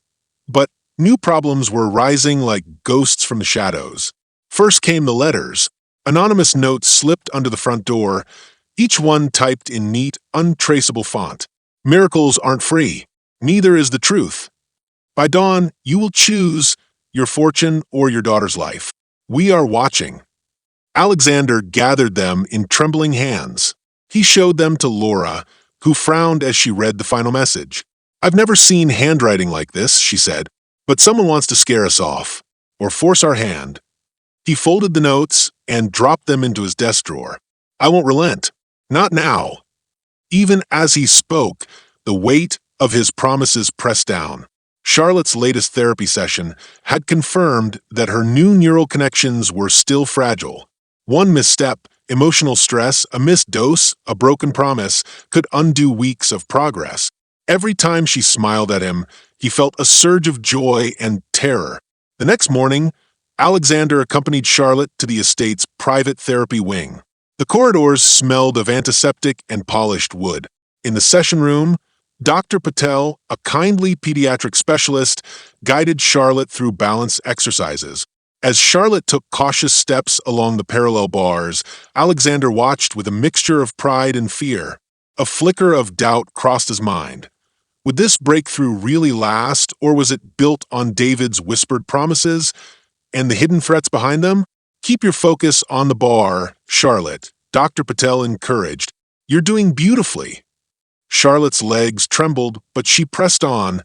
But new problems were rising like ghosts from the shadows. First came the letters. Anonymous notes slipped under the front door, each one typed in neat, untraceable font. "Miracles aren't free. Neither is the truth. By dawn, you will choose your fortune or your daughter's life. We are watching." Alexander gathered them in trembling hands. He showed them to Laura, who frowned as she read the final message. "I've never seen handwriting like this," she said, "but someone wants to scare us off, or force our hand." He folded the notes and dropped them into his desk drawer. "I won't relent. Not now." Even as he spoke, the weight of his promises pressed down. Charlotte's latest therapy session had confirmed that her new neural connections were still fragile. One misstep, emotional stress, a missed dose, a broken promise, could undo weeks of progress. Every time she smiled at him, he felt a surge of joy and terror. The next morning, Alexander accompanied Charlotte to the estate's private therapy wing. The corridors smelled of antiseptic and polished wood. In the session room, Dr. Patel, a kindly pediatric specialist, guided Charlotte through balance exercises. As Charlotte took cautious steps along the parallel bars, Alexander watched with a mixture of pride and fear. A flicker of doubt crossed his mind. Would this breakthrough really last, or was it built on David's whispered promises and the hidden threats behind them? "Keep your focus on the bar, Charlotte," Dr. Patel encouraged. "You're doing beautifully." Charlotte's legs trembled, but she pressed on,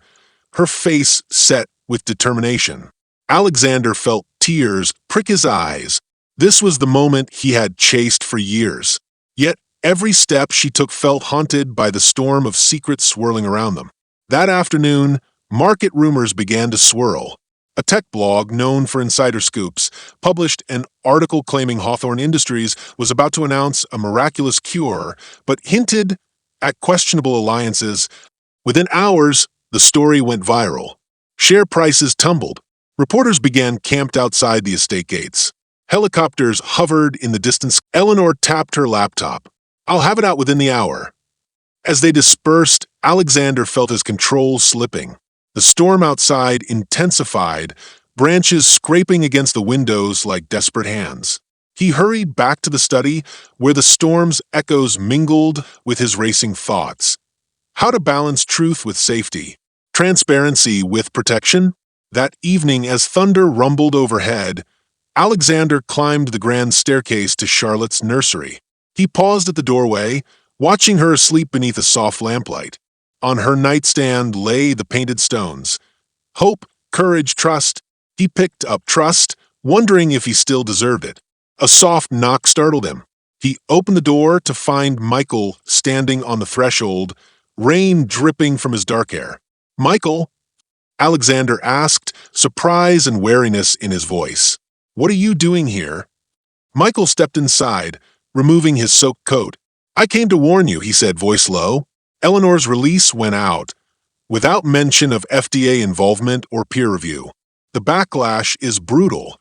her face set with determination. Alexander felt tears prick his eyes. This was the moment he had chased for years. Yet every step she took felt haunted by the storm of secrets swirling around them. That afternoon, market rumors began to swirl. A tech blog known for insider scoops published an article claiming Hawthorne Industries was about to announce a miraculous cure, but hinted at questionable alliances. Within hours, the story went viral. Share prices tumbled. Reporters began camped outside the estate gates. Helicopters hovered in the distance. Eleanor tapped her laptop. "I'll have it out within the hour." As they dispersed, Alexander felt his control slipping. The storm outside intensified, branches scraping against the windows like desperate hands. He hurried back to the study, where the storm's echoes mingled with his racing thoughts. How to balance truth with safety, transparency with protection? That evening, as thunder rumbled overhead, Alexander climbed the grand staircase to Charlotte's nursery. He paused at the doorway, watching her asleep beneath a soft lamplight. On her nightstand lay the painted stones. Hope, courage, trust. He picked up trust, wondering if he still deserved it. A soft knock startled him. He opened the door to find Michael standing on the threshold, rain dripping from his dark hair. "Michael?" Alexander asked, surprise and wariness in his voice. "What are you doing here?" Michael stepped inside, removing his soaked coat. "I came to warn you," he said, voice low. Eleanor's release went out, without mention of FDA involvement or peer review. The backlash is brutal.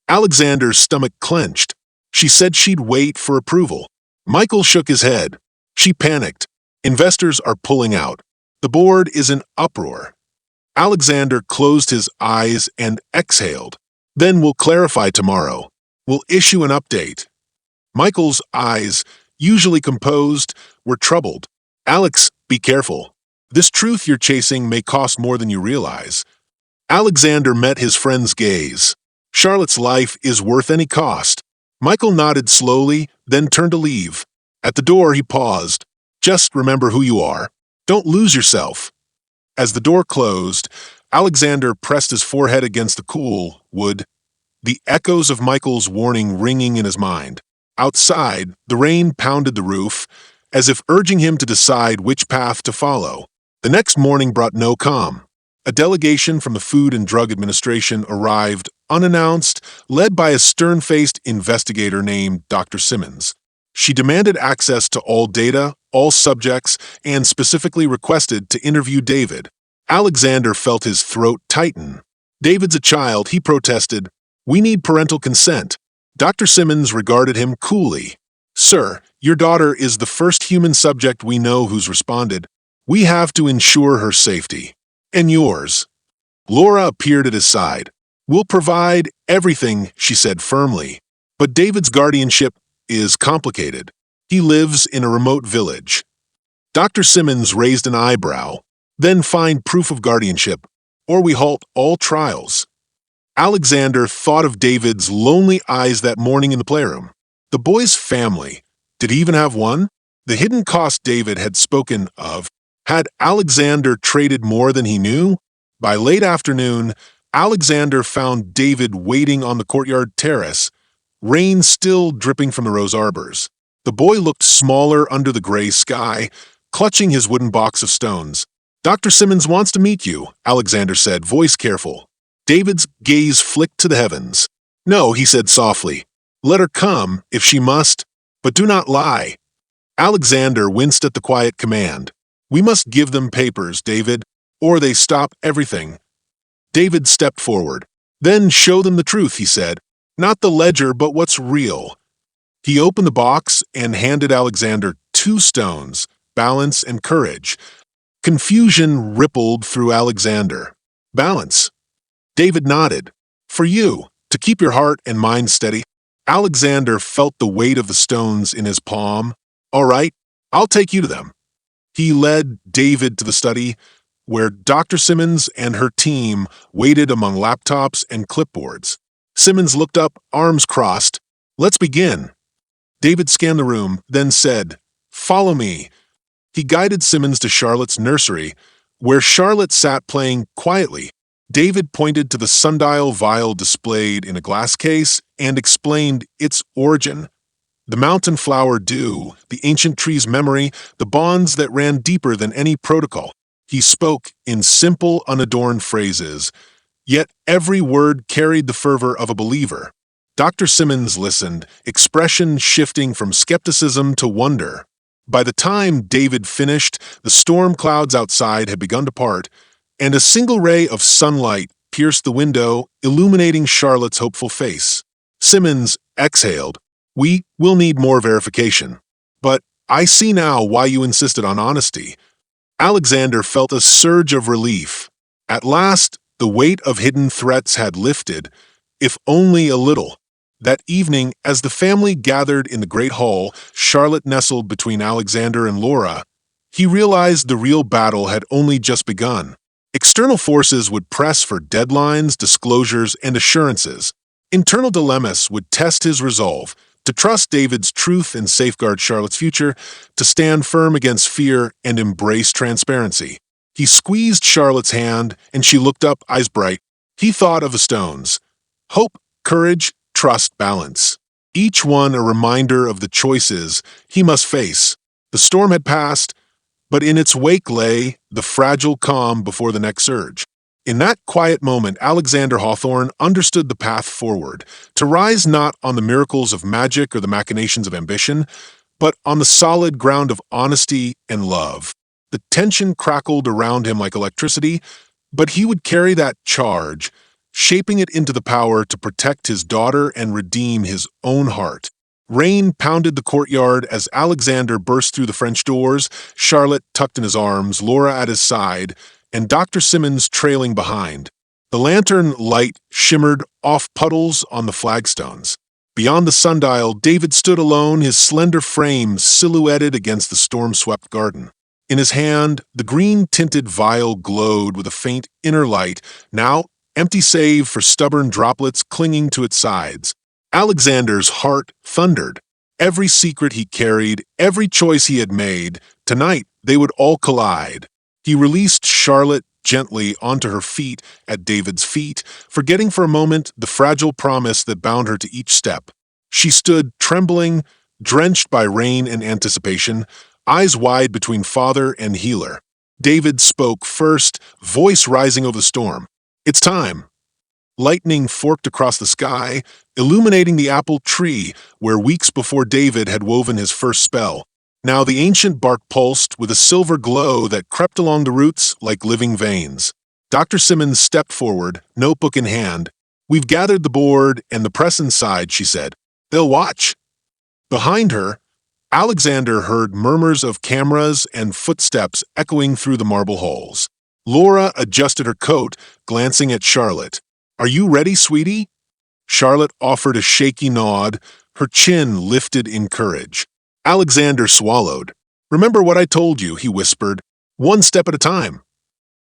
Alexander's stomach clenched. She said she'd wait for approval. Michael shook his head. She panicked. Investors are pulling out. The board is in uproar. Alexander closed his eyes and exhaled. "Then we'll clarify tomorrow. We'll issue an update." Michael's eyes, usually composed, were troubled. "Alex, be careful. This truth you're chasing may cost more than you realize." Alexander met his friend's gaze. "Charlotte's life is worth any cost." Michael nodded slowly, then turned to leave. At the door, he paused. "Just remember who you are. Don't lose yourself." As the door closed, Alexander pressed his forehead against the cool wood, the echoes of Michael's warning ringing in his mind. Outside, the rain pounded the roof, as if urging him to decide which path to follow. The next morning brought no calm. A delegation from the Food and Drug Administration arrived, unannounced, led by a stern-faced investigator named Dr. Simmons. She demanded access to all data, all subjects, and specifically requested to interview David. Alexander felt his throat tighten. "David's a child," he protested. "We need parental consent." Dr. Simmons regarded him coolly. "Sir, your daughter is the first human subject we know who's responded. We have to ensure her safety. And yours." Laura appeared at his side. "We'll provide everything," she said firmly. "But David's guardianship is complicated. He lives in a remote village." Dr. Simmons raised an eyebrow. "Then find proof of guardianship, or we halt all trials." Alexander thought of David's lonely eyes that morning in the playroom. The boy's family. Did he even have one? The hidden cost David had spoken of. Had Alexander traded more than he knew? By late afternoon, Alexander found David waiting on the courtyard terrace, rain still dripping from the rose arbors. The boy looked smaller under the gray sky, clutching his wooden box of stones. "Dr. Simmons wants to meet you," Alexander said, voice careful. David's gaze flicked to the heavens. "No," he said softly. "Let her come, if she must, but do not lie." Alexander winced at the quiet command. "We must give them papers, David, or they stop everything." David stepped forward. "Then show them the truth," he said. "Not the ledger, but what's real." He opened the box and handed Alexander 2 stones, balance and courage. Confusion rippled through Alexander. "Balance." David nodded. "For you, to keep your heart and mind steady." Alexander felt the weight of the stones in his palm. "All right, I'll take you to them." He led David to the study, where Dr. Simmons and her team waited among laptops and clipboards. Simmons looked up, arms crossed. "Let's begin." David scanned the room, then said, "Follow me." He guided Simmons to Charlotte's nursery, where Charlotte sat playing quietly. David pointed to the sundial vial displayed in a glass case and explained its origin. The mountain flower dew, the ancient tree's memory, the bonds that ran deeper than any protocol. He spoke in simple, unadorned phrases, yet every word carried the fervor of a believer. Dr. Simmons listened, expression shifting from skepticism to wonder. By the time David finished, the storm clouds outside had begun to part, and a single ray of sunlight pierced the window, illuminating Charlotte's hopeful face. Simmons exhaled. "We will need more verification. But I see now why you insisted on honesty." Alexander felt a surge of relief. At last, the weight of hidden threats had lifted, if only a little. That evening, as the family gathered in the great hall, Charlotte nestled between Alexander and Laura. He realized the real battle had only just begun. External forces would press for deadlines, disclosures, and assurances. Internal dilemmas would test his resolve to trust David's truth and safeguard Charlotte's future, to stand firm against fear and embrace transparency. He squeezed Charlotte's hand, and she looked up, eyes bright. He thought of the stones: hope, courage, trust, balance. Each one a reminder of the choices he must face. The storm had passed, but in its wake lay the fragile calm before the next surge. In that quiet moment, Alexander Hawthorne understood the path forward, to rise not on the miracles of magic or the machinations of ambition, but on the solid ground of honesty and love. The tension crackled around him like electricity, but he would carry that charge, shaping it into the power to protect his daughter and redeem his own heart. Rain pounded the courtyard as Alexander burst through the French doors, Charlotte tucked in his arms, Laura at his side, and Dr. Simmons trailing behind. The lantern light shimmered off puddles on the flagstones. Beyond the sundial, David stood alone, his slender frame silhouetted against the storm-swept garden. In his hand, the green-tinted vial glowed with a faint inner light, now empty save for stubborn droplets clinging to its sides. Alexander's heart thundered. Every secret he carried, every choice he had made, tonight they would all collide. He released Charlotte gently onto her feet at David's feet, forgetting for a moment the fragile promise that bound her to each step. She stood trembling, drenched by rain and anticipation, eyes wide between father and healer. David spoke first, voice rising over the storm. "It's time." Lightning forked across the sky, illuminating the apple tree where weeks before David had woven his first spell. Now the ancient bark pulsed with a silver glow that crept along the roots like living veins. Dr. Simmons stepped forward, notebook in hand. "We've gathered the board and the press inside," she said. "They'll watch." Behind her, Alexander heard murmurs of cameras and footsteps echoing through the marble halls. Laura adjusted her coat, glancing at Charlotte. "Are you ready, sweetie?" Charlotte offered a shaky nod, her chin lifted in courage. Alexander swallowed. "Remember what I told you," he whispered. "One step at a time."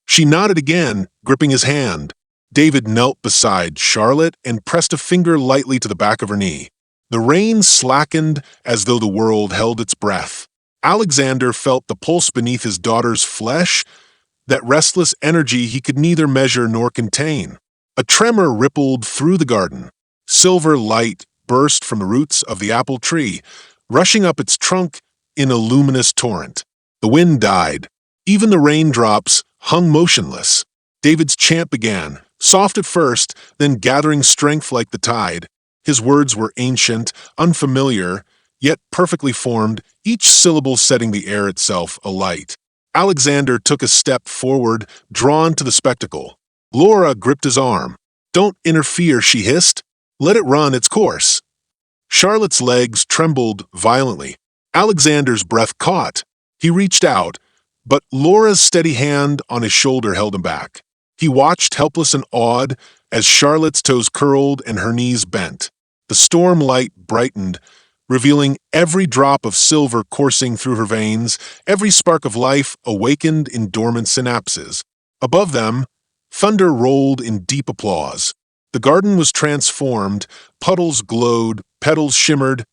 She nodded again, gripping his hand. David knelt beside Charlotte and pressed a finger lightly to the back of her knee. The rain slackened as though the world held its breath. Alexander felt the pulse beneath his daughter's flesh, that restless energy he could neither measure nor contain. A tremor rippled through the garden. Silver light burst from the roots of the apple tree, rushing up its trunk in a luminous torrent. The wind died. Even the raindrops hung motionless. David's chant began, soft at first, then gathering strength like the tide. His words were ancient, unfamiliar, yet perfectly formed, each syllable setting the air itself alight. Alexander took a step forward, drawn to the spectacle. Laura gripped his arm. "Don't interfere," she hissed. "Let it run its course." Charlotte's legs trembled violently. Alexander's breath caught. He reached out, but Laura's steady hand on his shoulder held him back. He watched, helpless and awed, as Charlotte's toes curled and her knees bent. The storm light brightened, revealing every drop of silver coursing through her veins, every spark of life awakened in dormant synapses. Above them, thunder rolled in deep applause. The garden was transformed, puddles glowed, petals shimmered,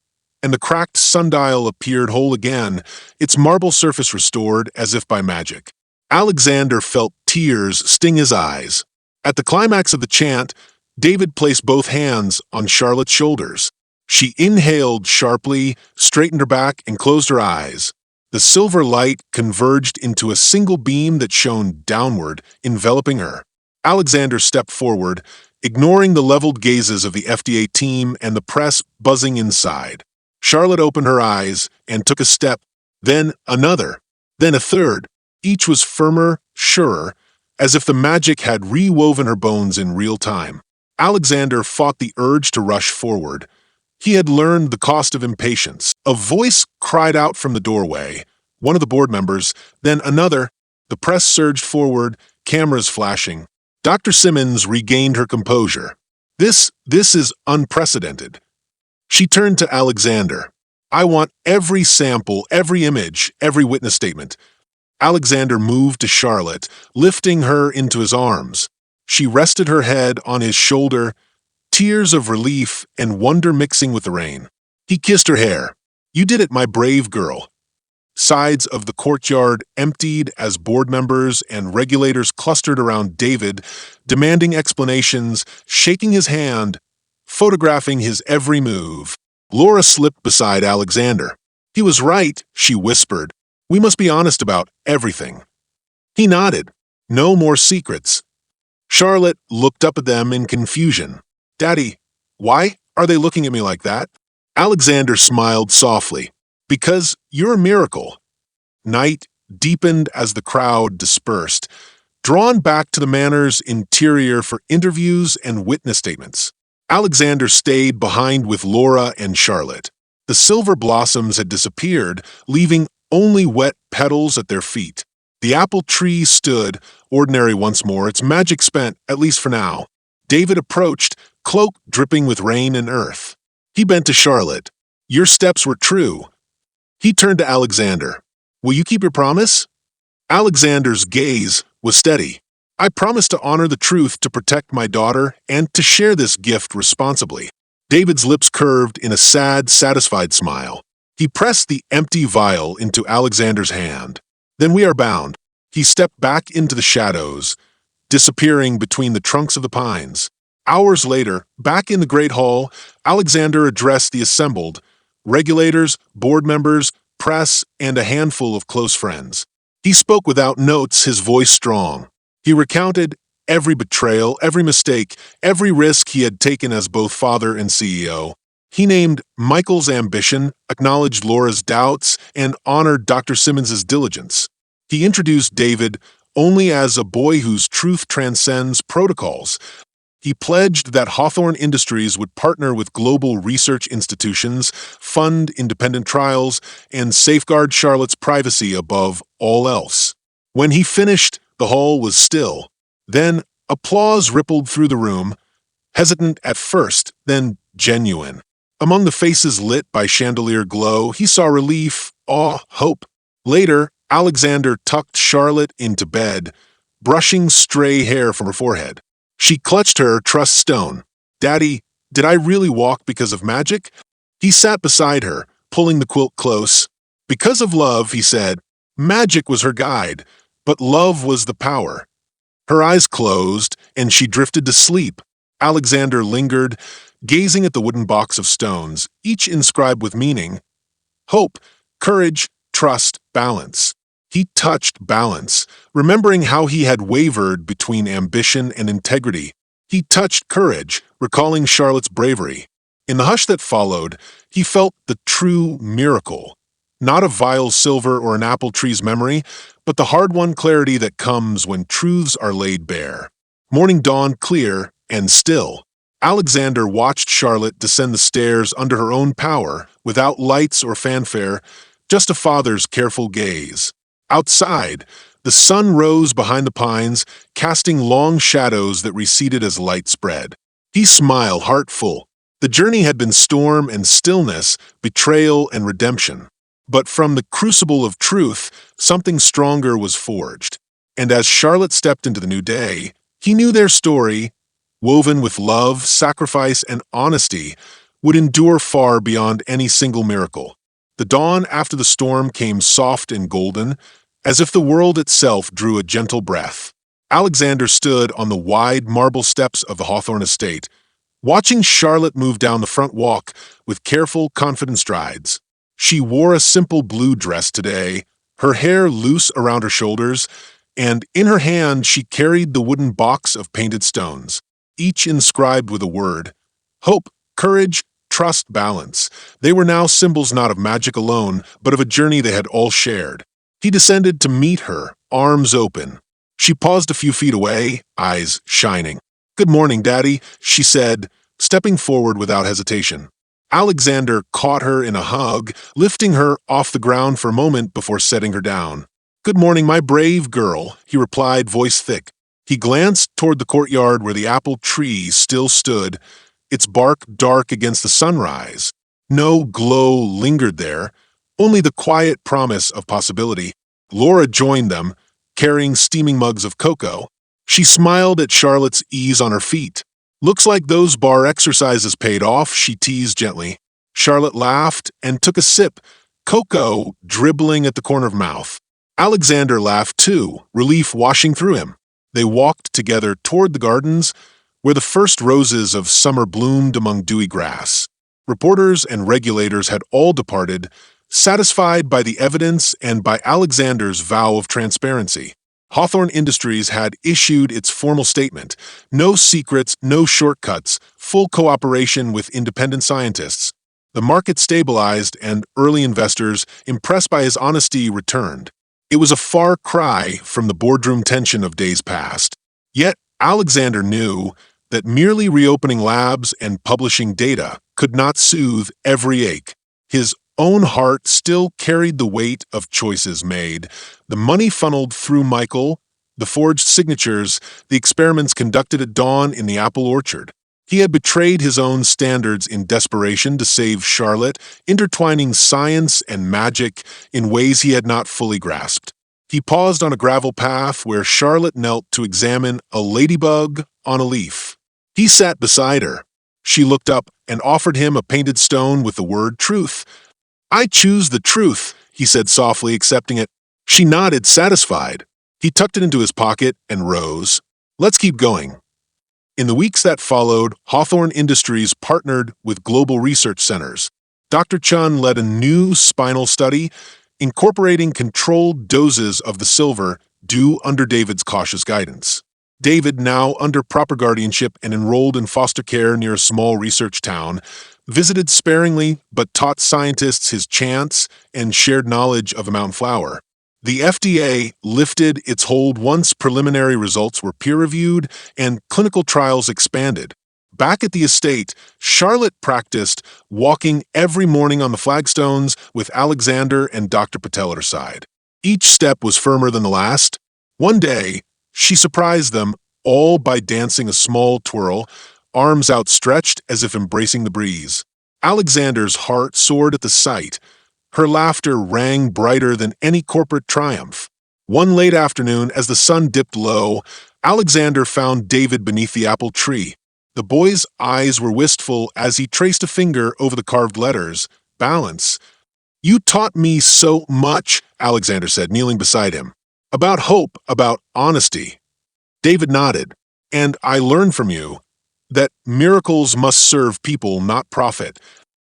and the cracked sundial appeared whole again, its marble surface restored as if by magic. Alexander felt tears sting his eyes. At the climax of the chant, David placed both hands on Charlotte's shoulders. She inhaled sharply, straightened her back, and closed her eyes. The silver light converged into a single beam that shone downward, enveloping her. Alexander stepped forward, ignoring the leveled gazes of the FDA team and the press buzzing inside. Charlotte opened her eyes and took a step, then another, then a third. Each was firmer, surer, as if the magic had rewoven her bones in real time. Alexander fought the urge to rush forward. He had learned the cost of impatience. A voice cried out from the doorway, one of the board members, then another. The press surged forward, cameras flashing. Dr. Simmons regained her composure. This is unprecedented. She turned to Alexander. I want every sample, every image, every witness statement. Alexander moved to Charlotte, lifting her into his arms. She rested her head on his shoulder, tears of relief and wonder mixing with the rain. He kissed her hair. You did it, my brave girl. Sides of the courtyard emptied as board members and regulators clustered around David, demanding explanations, shaking his hand, photographing his every move. Laura slipped beside Alexander. He was right, she whispered. We must be honest about everything. He nodded. No more secrets. Charlotte looked up at them in confusion. Daddy, why are they looking at me like that? Alexander smiled softly. Because you're a miracle. Night deepened as the crowd dispersed, drawn back to the manor's interior for interviews and witness statements. Alexander stayed behind with Laura and Charlotte. The silver blossoms had disappeared, leaving only wet petals at their feet. The apple tree stood, ordinary once more, its magic spent, at least for now. David approached, cloak dripping with rain and earth. He bent to Charlotte. Your steps were true. He turned to Alexander. Will you keep your promise? Alexander's gaze was steady. I promise to honor the truth, to protect my daughter, and to share this gift responsibly. David's lips curved in a sad, satisfied smile. He pressed the empty vial into Alexander's hand. Then we are bound. He stepped back into the shadows, disappearing between the trunks of the pines. Hours later, back in the Great Hall, Alexander addressed the assembled, regulators, board members, press, and a handful of close friends. He spoke without notes, his voice strong. He recounted every betrayal, every mistake, every risk he had taken as both father and CEO. He named Michael's ambition, acknowledged Laura's doubts, and honored Dr. Simmons's diligence. He introduced David only as a boy whose truth transcends protocols. He pledged that Hawthorne Industries would partner with global research institutions, fund independent trials, and safeguard Charlotte's privacy above all else. When he finished, the hall was still. Then applause rippled through the room, hesitant at first, then genuine. Among the faces lit by chandelier glow, he saw relief, awe, hope. Later, Alexander tucked Charlotte into bed, brushing stray hair from her forehead. She clutched her trust stone. Daddy, did I really walk because of magic? He sat beside her, pulling the quilt close. Because of love, he said. Magic was her guide, but love was the power. Her eyes closed, and she drifted to sleep. Alexander lingered, gazing at the wooden box of stones, each inscribed with meaning. Hope, courage, trust, balance. He touched balance, remembering how he had wavered between ambition and integrity. He touched courage, recalling Charlotte's bravery. In the hush that followed, he felt the true miracle. Not a vial silver or an apple tree's memory, but the hard-won clarity that comes when truths are laid bare. Morning dawned clear and still. Alexander watched Charlotte descend the stairs under her own power, without lights or fanfare, just a father's careful gaze. Outside, the sun rose behind the pines, casting long shadows that receded as light spread. He smiled, heart full. The journey had been storm and stillness, betrayal and redemption. But from the crucible of truth, something stronger was forged. And as Charlotte stepped into the new day, he knew their story, woven with love, sacrifice, and honesty, would endure far beyond any single miracle. The dawn after the storm came soft and golden, as if the world itself drew a gentle breath. Alexander stood on the wide marble steps of the Hawthorne estate, watching Charlotte move down the front walk with careful, confident strides. She wore a simple blue dress today, her hair loose around her shoulders, and in her hand she carried the wooden box of painted stones, each inscribed with a word. Hope, courage, trust, balance. They were now symbols not of magic alone, but of a journey they had all shared. He descended to meet her, arms open. She paused a few feet away, eyes shining. Good morning, Daddy, she said, stepping forward without hesitation. Alexander caught her in a hug, lifting her off the ground for a moment before setting her down. Good morning, my brave girl, he replied, voice thick. He glanced toward the courtyard where the apple tree still stood, its bark dark against the sunrise. No glow lingered there, only the quiet promise of possibility. Laura joined them, carrying steaming mugs of cocoa. She smiled at Charlotte's ease on her feet. "Looks like those bar exercises paid off," she teased gently. Charlotte laughed and took a sip, cocoa dribbling at the corner of mouth. Alexander laughed too, relief washing through him. They walked together toward the gardens, where the first roses of summer bloomed among dewy grass. Reporters and regulators had all departed, satisfied by the evidence and by Alexander's vow of transparency. Hawthorne Industries had issued its formal statement: no secrets, no shortcuts, full cooperation with independent scientists. The market stabilized, and early investors, impressed by his honesty, returned. It was a far cry from the boardroom tension of days past. Yet Alexander knew that merely reopening labs and publishing data could not soothe every ache. His own heart still carried the weight of choices made. The money funneled through Michael, the forged signatures, the experiments conducted at dawn in the apple orchard. He had betrayed his own standards in desperation to save Charlotte, intertwining science and magic in ways he had not fully grasped. He paused on a gravel path where Charlotte knelt to examine a ladybug on a leaf. He sat beside her. She looked up and offered him a painted stone with the word truth. "I choose the truth," he said softly, accepting it. She nodded, satisfied. He tucked it into his pocket and rose. "Let's keep going." In the weeks that followed, Hawthorne Industries partnered with global research centers. Dr. Chun led a new spinal study, incorporating controlled doses of the silver due under David's cautious guidance. David, now under proper guardianship and enrolled in foster care near a small research town, visited sparingly but taught scientists his chants and shared knowledge of a mountain flower. The FDA lifted its hold once preliminary results were peer-reviewed and clinical trials expanded. Back at the estate, Charlotte practiced walking every morning on the flagstones with Alexander and Dr. Patel at her side. Each step was firmer than the last. One day, she surprised them all by dancing a small twirl, arms outstretched as if embracing the breeze. Alexander's heart soared at the sight. Her laughter rang brighter than any corporate triumph. One late afternoon, as the sun dipped low, Alexander found David beneath the apple tree. The boy's eyes were wistful as he traced a finger over the carved letters. "Balance." "You taught me so much," Alexander said, kneeling beside him. "About hope, about honesty." David nodded. "And I learned from you that miracles must serve people, not profit."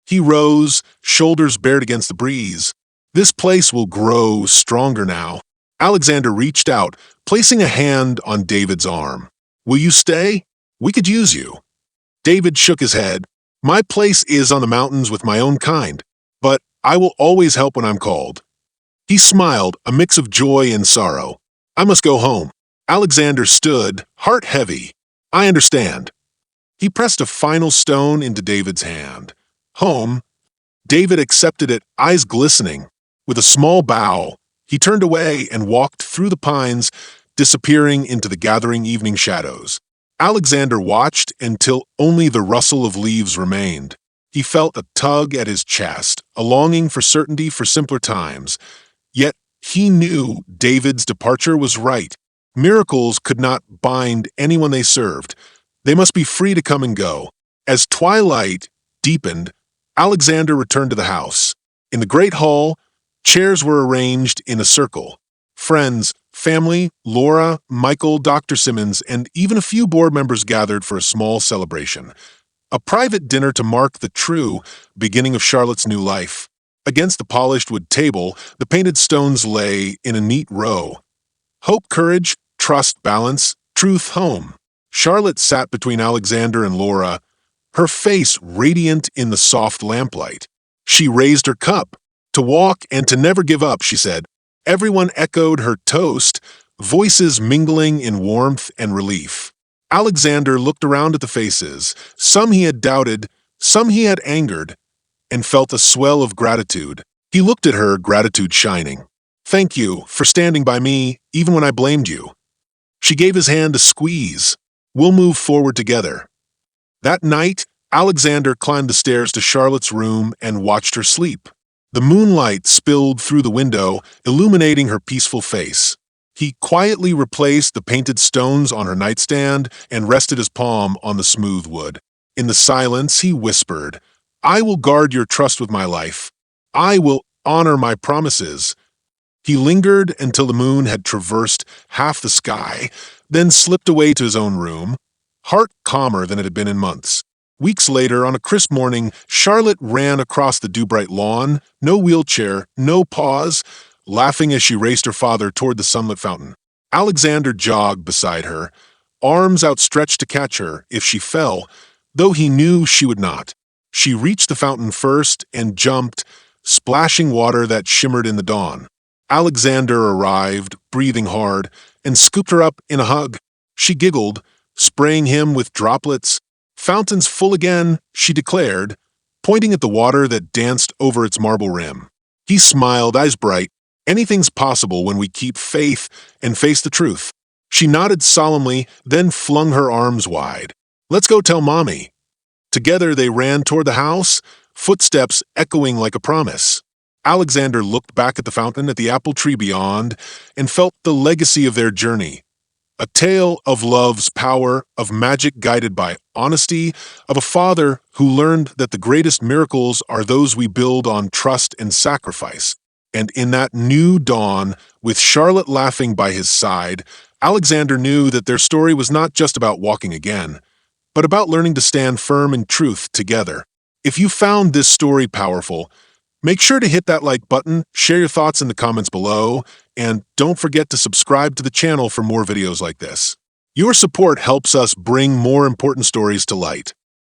He rose, shoulders bared against the breeze. "This place will grow stronger now." Alexander reached out, placing a hand on David's arm. "Will you stay? We could use you." David shook his head. "My place is on the mountains with my own kind, but I will always help when I'm called." He smiled, a mix of joy and sorrow. "I must go home." Alexander stood, heart heavy. "I understand." He pressed a final stone into David's hand. "Home." David accepted it, eyes glistening. With a small bow, he turned away and walked through the pines, disappearing into the gathering evening shadows. Alexander watched until only the rustle of leaves remained. He felt a tug at his chest, a longing for certainty for simpler times. Yet he knew David's departure was right. Miracles could not bind anyone they served. They must be free to come and go. As twilight deepened, Alexander returned to the house. In the great hall, chairs were arranged in a circle. Friends, family, Laura, Michael, Dr. Simmons, and even a few board members gathered for a small celebration. A private dinner to mark the true beginning of Charlotte's new life. Against the polished wood table, the painted stones lay in a neat row. Hope, courage, trust, balance, truth, home. Charlotte sat between Alexander and Laura, her face radiant in the soft lamplight. She raised her cup. "To walk and to never give up," she said. Everyone echoed her toast, voices mingling in warmth and relief. Alexander looked around at the faces. Some he had doubted, some he had angered, and felt a swell of gratitude. He looked at her, gratitude shining. "Thank you for standing by me, even when I blamed you." She gave his hand a squeeze. "We'll move forward together." That night, Alexander climbed the stairs to Charlotte's room and watched her sleep. The moonlight spilled through the window, illuminating her peaceful face. He quietly replaced the painted stones on her nightstand and rested his palm on the smooth wood. In the silence, he whispered, "I will guard your trust with my life. I will honor my promises." He lingered until the moon had traversed half the sky, then slipped away to his own room, heart calmer than it had been in months. Weeks later, on a crisp morning, Charlotte ran across the dew-bright lawn, no wheelchair, no pause, laughing as she raced her father toward the sunlit fountain. Alexander jogged beside her, arms outstretched to catch her if she fell, though he knew she would not. She reached the fountain first and jumped, splashing water that shimmered in the dawn. Alexander arrived, breathing hard, and scooped her up in a hug. She giggled, spraying him with droplets. "Fountain's full again," she declared, pointing at the water that danced over its marble rim. He smiled, eyes bright. "Anything's possible when we keep faith and face the truth." She nodded solemnly, then flung her arms wide. "Let's go tell Mommy." Together they ran toward the house, footsteps echoing like a promise. Alexander looked back at the fountain, at the apple tree beyond, and felt the legacy of their journey. A tale of love's power, of magic guided by honesty, of a father who learned that the greatest miracles are those we build on trust and sacrifice. And in that new dawn, with Charlotte laughing by his side, Alexander knew that their story was not just about walking again, but about learning to stand firm in truth together. If you found this story powerful, make sure to hit that like button, share your thoughts in the comments below, and don't forget to subscribe to the channel for more videos like this. Your support helps us bring more important stories to light.